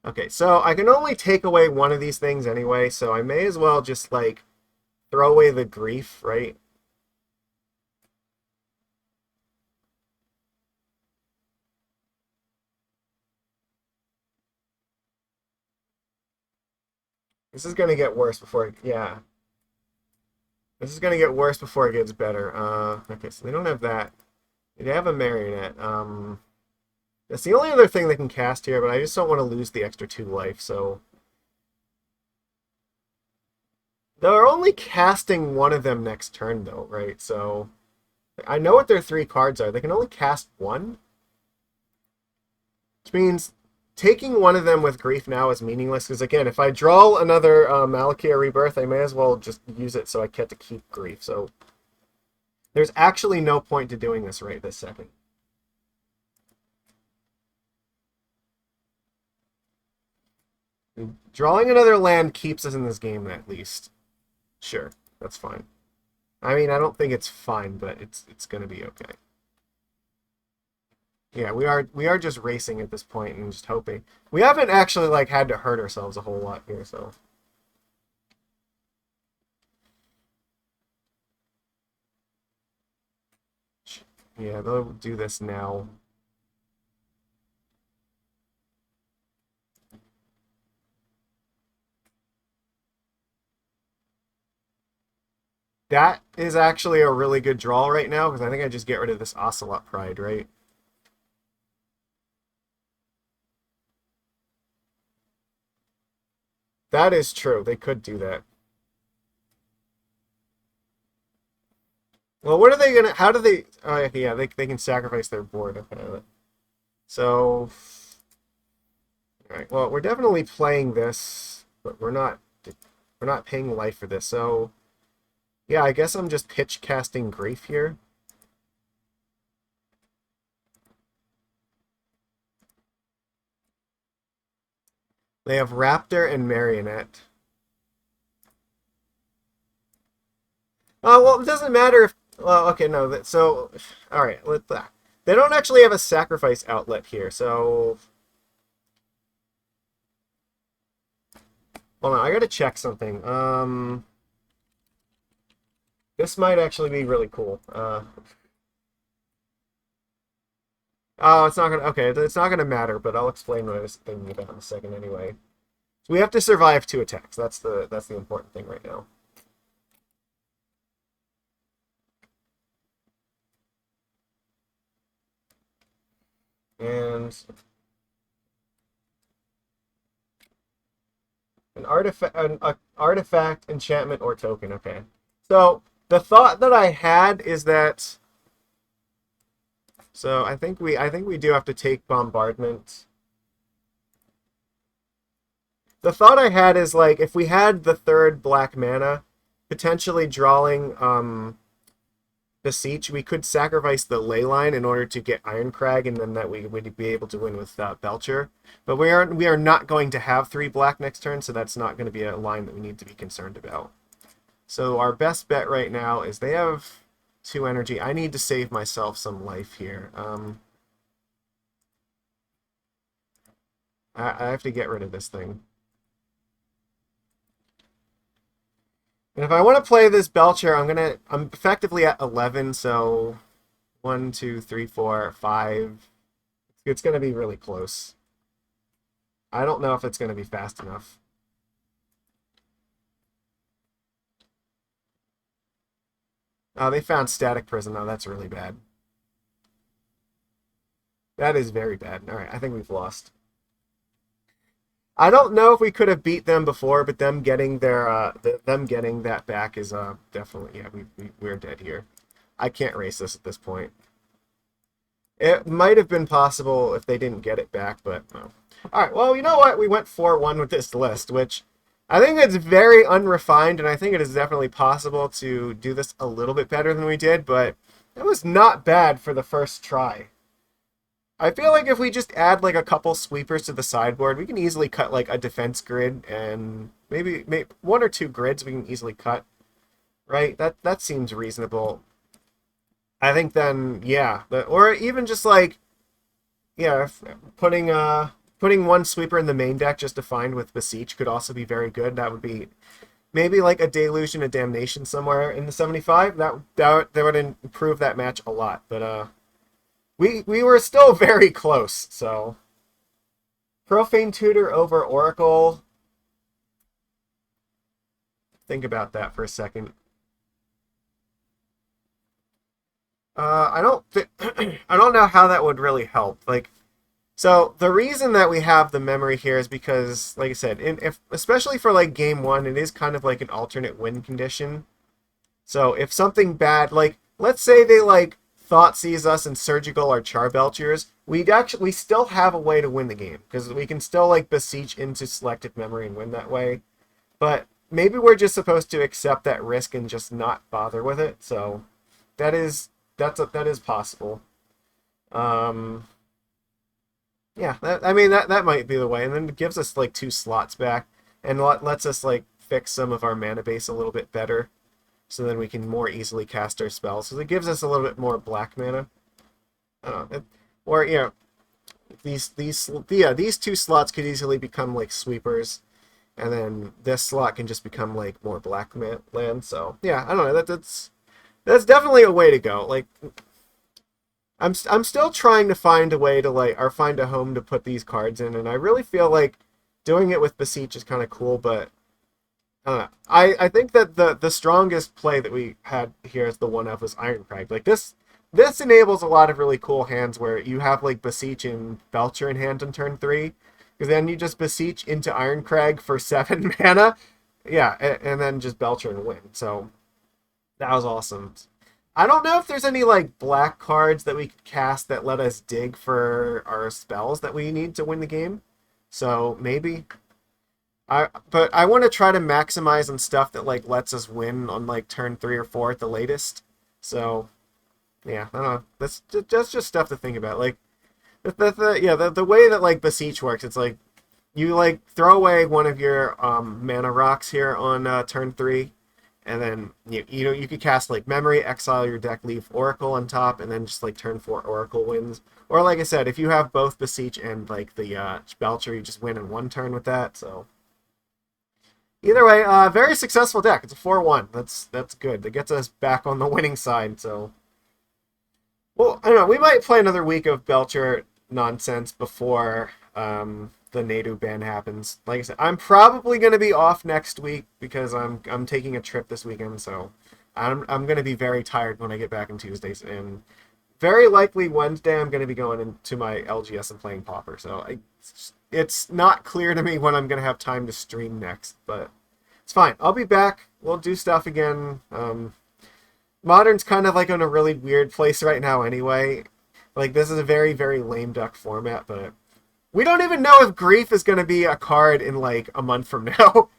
Okay, so I can only take away one of these things anyway, so I may as well just, like, throw away the Grief, right? This is going to get worse before yeah. This is going to get worse before it gets better. Okay, so they don't have that. They have a marionette. That's the only other thing they can cast here, but I just don't want to lose the extra 2 life, so... They're only casting one of them next turn, though, right? So, I know what their 3 cards are. They can only cast 1. Which means taking one of them with Grief now is meaningless, because again, if I draw another Malakir Rebirth, I may as well just use it so I get to keep Grief. So, there's actually no point to doing this right this second. Drawing another land keeps us in this game, at least. Sure, that's fine. I mean, I don't think it's fine, but it's gonna be okay. Yeah, we are just racing at this point and just hoping. We haven't actually like had to hurt ourselves a whole lot here, so. Yeah, they'll do this now. That is actually a really good draw right now, because I think I just get rid of this Ocelot Pride, right? That is true. They could do that. Well, what are they gonna? How do they? Oh, yeah, they can sacrifice their board. Okay. So, all right. Well, we're definitely playing this, but we're not paying life for this. So, yeah, I guess I'm just pitch casting Grief here. They have Raptor and Marionette. Oh, well, it doesn't matter if... Well, okay, no. So, all right. They don't actually have a sacrifice outlet here, so... Hold on, I gotta check something. This might actually be really cool. Oh, it's not gonna... Okay, it's not gonna matter, but I'll explain what I was thinking about in a second anyway. So we have to survive 2 attacks. That's the important thing right now. And an artifact, enchantment, or token. Okay. So the thought that I had is that. So I think we do have to take bombardment. The thought I had is like if we had the 3rd black mana, potentially drawing Beseech, we could sacrifice the Leyline in order to get Irencrag, and then that we would be able to win with Belcher. But we are not going to have 3 black next turn, so that's not going to be a line that we need to be concerned about. So our best bet right now is they have 2 energy. I need to save myself some life here. I have to get rid of this thing. And if I want to play this Belcher, I'm effectively at 11, so 1, 2, 3, 4, 5. It's going to be really close. I don't know if it's going to be fast enough. Oh, they found Static Prison. Oh, that's really bad. That is very bad. All right, I think we've lost. I don't know if we could have beat them before, but them getting them getting that back is definitely, yeah, we're dead here. I can't race this at this point. It might have been possible if they didn't get it back, but no. All right, well, you know what? We went 4-1 with this list, which I think it's very unrefined, and I think it is definitely possible to do this a little bit better than we did, but it was not bad for the first try. I feel like if we just add like a couple sweepers to the sideboard, we can easily cut like a defense grid, and maybe 1 or 2 grids we can easily cut. Right? That seems reasonable. I think then, yeah, or even just like, yeah, putting 1 sweeper in the main deck just defined with Beseech could also be very good. That would be maybe like a Delusion, a Damnation somewhere in the 75. That would improve that match a lot. But we were still very close. So Profane Tutor over Oracle. Think about that for a second. I don't know how that would really help. Like, so the reason that we have the memory here is because, like I said, especially for like game 1, it is kind of like an alternate win condition. So if something bad, like let's say they like Thoughtseize us and Surgical our Charbelchers, we still have a way to win the game because we can still like Beseech into Selective Memory and win that way. But maybe we're just supposed to accept that risk and just not bother with it. So that is possible. Yeah, that might be the way, and then it gives us like 2 slots back, and lets us like fix some of our mana base a little bit better, so then we can more easily cast our spells. So it gives us a little bit more black mana. Or you know, these 2 slots could easily become like sweepers, and then this slot can just become like more black land. So yeah, I don't know. That's definitely a way to go. Like, I'm still trying to find a way to like, or find a home to put these cards in, and I really feel like doing it with Beseech is kind of cool. But I think that the strongest play that we had here as the 1-of was Irencrag. Like this enables a lot of really cool hands where you have like Beseech and Belcher in hand on turn 3, Because then you just Beseech into Irencrag for 7 mana. Yeah, and then just Belcher and win. So that was awesome. I don't know if there's any like black cards that we could cast that let us dig for our spells that we need to win the game. So maybe. But I want to try to maximize on stuff that like lets us win on like turn 3 or 4 at the latest. So yeah, I don't know. That's just stuff to think about. Like the way that like Beseech works, it's like you like throw away one of your mana rocks here on turn 3, and then you could cast like Memory, exile your deck, leave Oracle on top, and then just like turn 4 Oracle wins. Or like I said, if you have both Beseech and like the Belcher, you just win in 1 turn with that. So either way, very successful deck. It's a 4-1. That's good. That gets us back on the winning side. So, well, I don't know. We might play another week of Belcher nonsense before the Nadu ban happens. Like I said, I'm probably going to be off next week because I'm taking a trip this weekend. So I'm going to be very tired when I get back on Tuesdays, and very likely Wednesday I'm going to be going into my LGS and playing Pauper. So it's not clear to me when I'm going to have time to stream next, but it's fine. I'll be back. We'll do stuff again. Modern's kind of like in a really weird place right now anyway. Like, this is a very, very lame duck format, but we don't even know if Grief is going to be a card in like a month from now.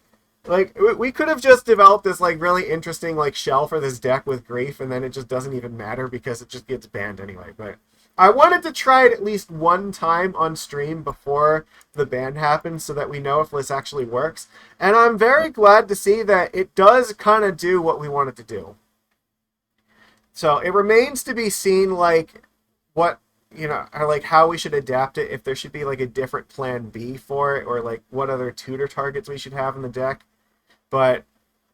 Like, we could have just developed this like really interesting like shell for this deck with Grief, and then it just doesn't even matter because it just gets banned anyway. But I wanted to try it at least one time on stream before the ban happens so that we know if this actually works. And I'm very glad to see that it does kind of do what we want it to do. So it remains to be seen like what, or like how we should adapt it, if there should be like a different plan B for it, or like what other tutor targets we should have in the deck. But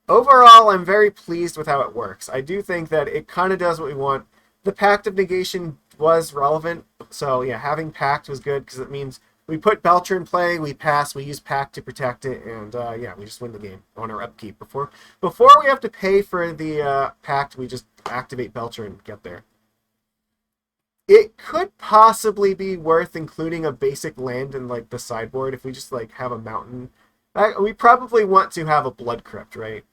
overall, I'm very pleased with how it works. I do think that it kind of does what we want. The Pact of Negation was relevant, so yeah, having Pact was good because it means we put Belcher in play, we pass, we use Pact to protect it, and yeah, we just win the game on our upkeep. Before we have to pay for the Pact, we just activate Belcher and get there. It could possibly be worth including a basic land in like the sideboard if we just like have a mountain. We probably want to have a Blood Crypt, right?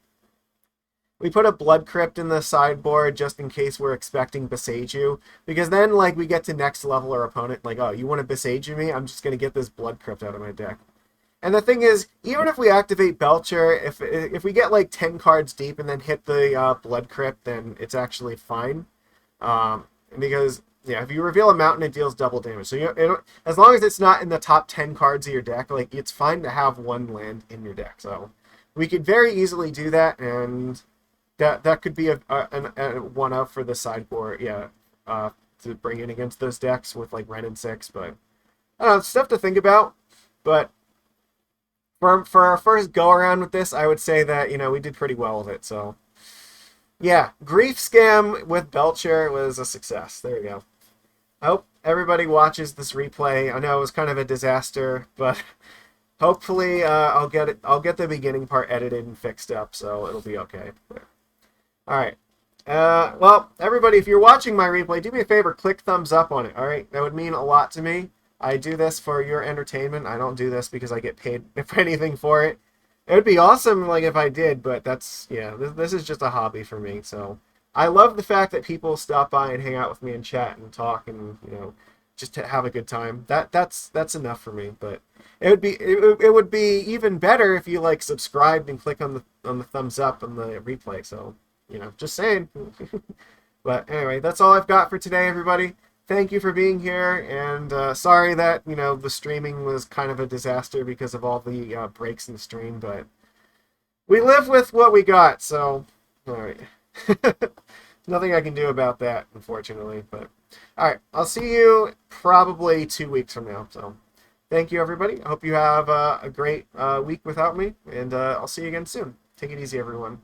We put a Blood Crypt in the sideboard just in case we're expecting Beseiju, because then like we get to next level our opponent, like, oh, you want to Beseiju me? I'm just going to get this Blood Crypt out of my deck. And the thing is, even if we activate Belcher, if we get like 10 cards deep and then hit the Blood Crypt, then it's actually fine. Because, yeah, if you reveal a mountain, it deals double damage. So as long as it's not in the top 10 cards of your deck, like, it's fine to have one land in your deck. So we could very easily do that, and that could be a one-up for the sideboard, yeah, to bring in against those decks with, like, Ren and 6. But, I don't know, stuff to think about. But for our first go-around with this, I would say that, we did pretty well with it. So, yeah, Grief Scam with Belcher was a success. There you go. I hope everybody watches this replay. I know it was kind of a disaster, but hopefully I'll get the beginning part edited and fixed up, so it'll be okay. All right. Well, everybody, if you're watching my replay, do me a favor, click thumbs up on it. All right, that would mean a lot to me. I do this for your entertainment. I don't do this because I get paid for anything for it. It would be awesome, like, if I did, but that's, yeah, this is just a hobby for me. So I love the fact that people stop by and hang out with me and chat and talk and, just to have a good time. That's enough for me. But it would be even better if you like subscribed and click on the thumbs up on the replay. So, just saying. But anyway, that's all I've got for today, everybody. Thank you for being here, and sorry that, the streaming was kind of a disaster because of all the breaks in the stream, but we live with what we got, so, alright. Nothing I can do about that, unfortunately, but, alright, I'll see you probably 2 weeks from now, so, thank you, everybody. I hope you have a great week without me, and I'll see you again soon. Take it easy, everyone.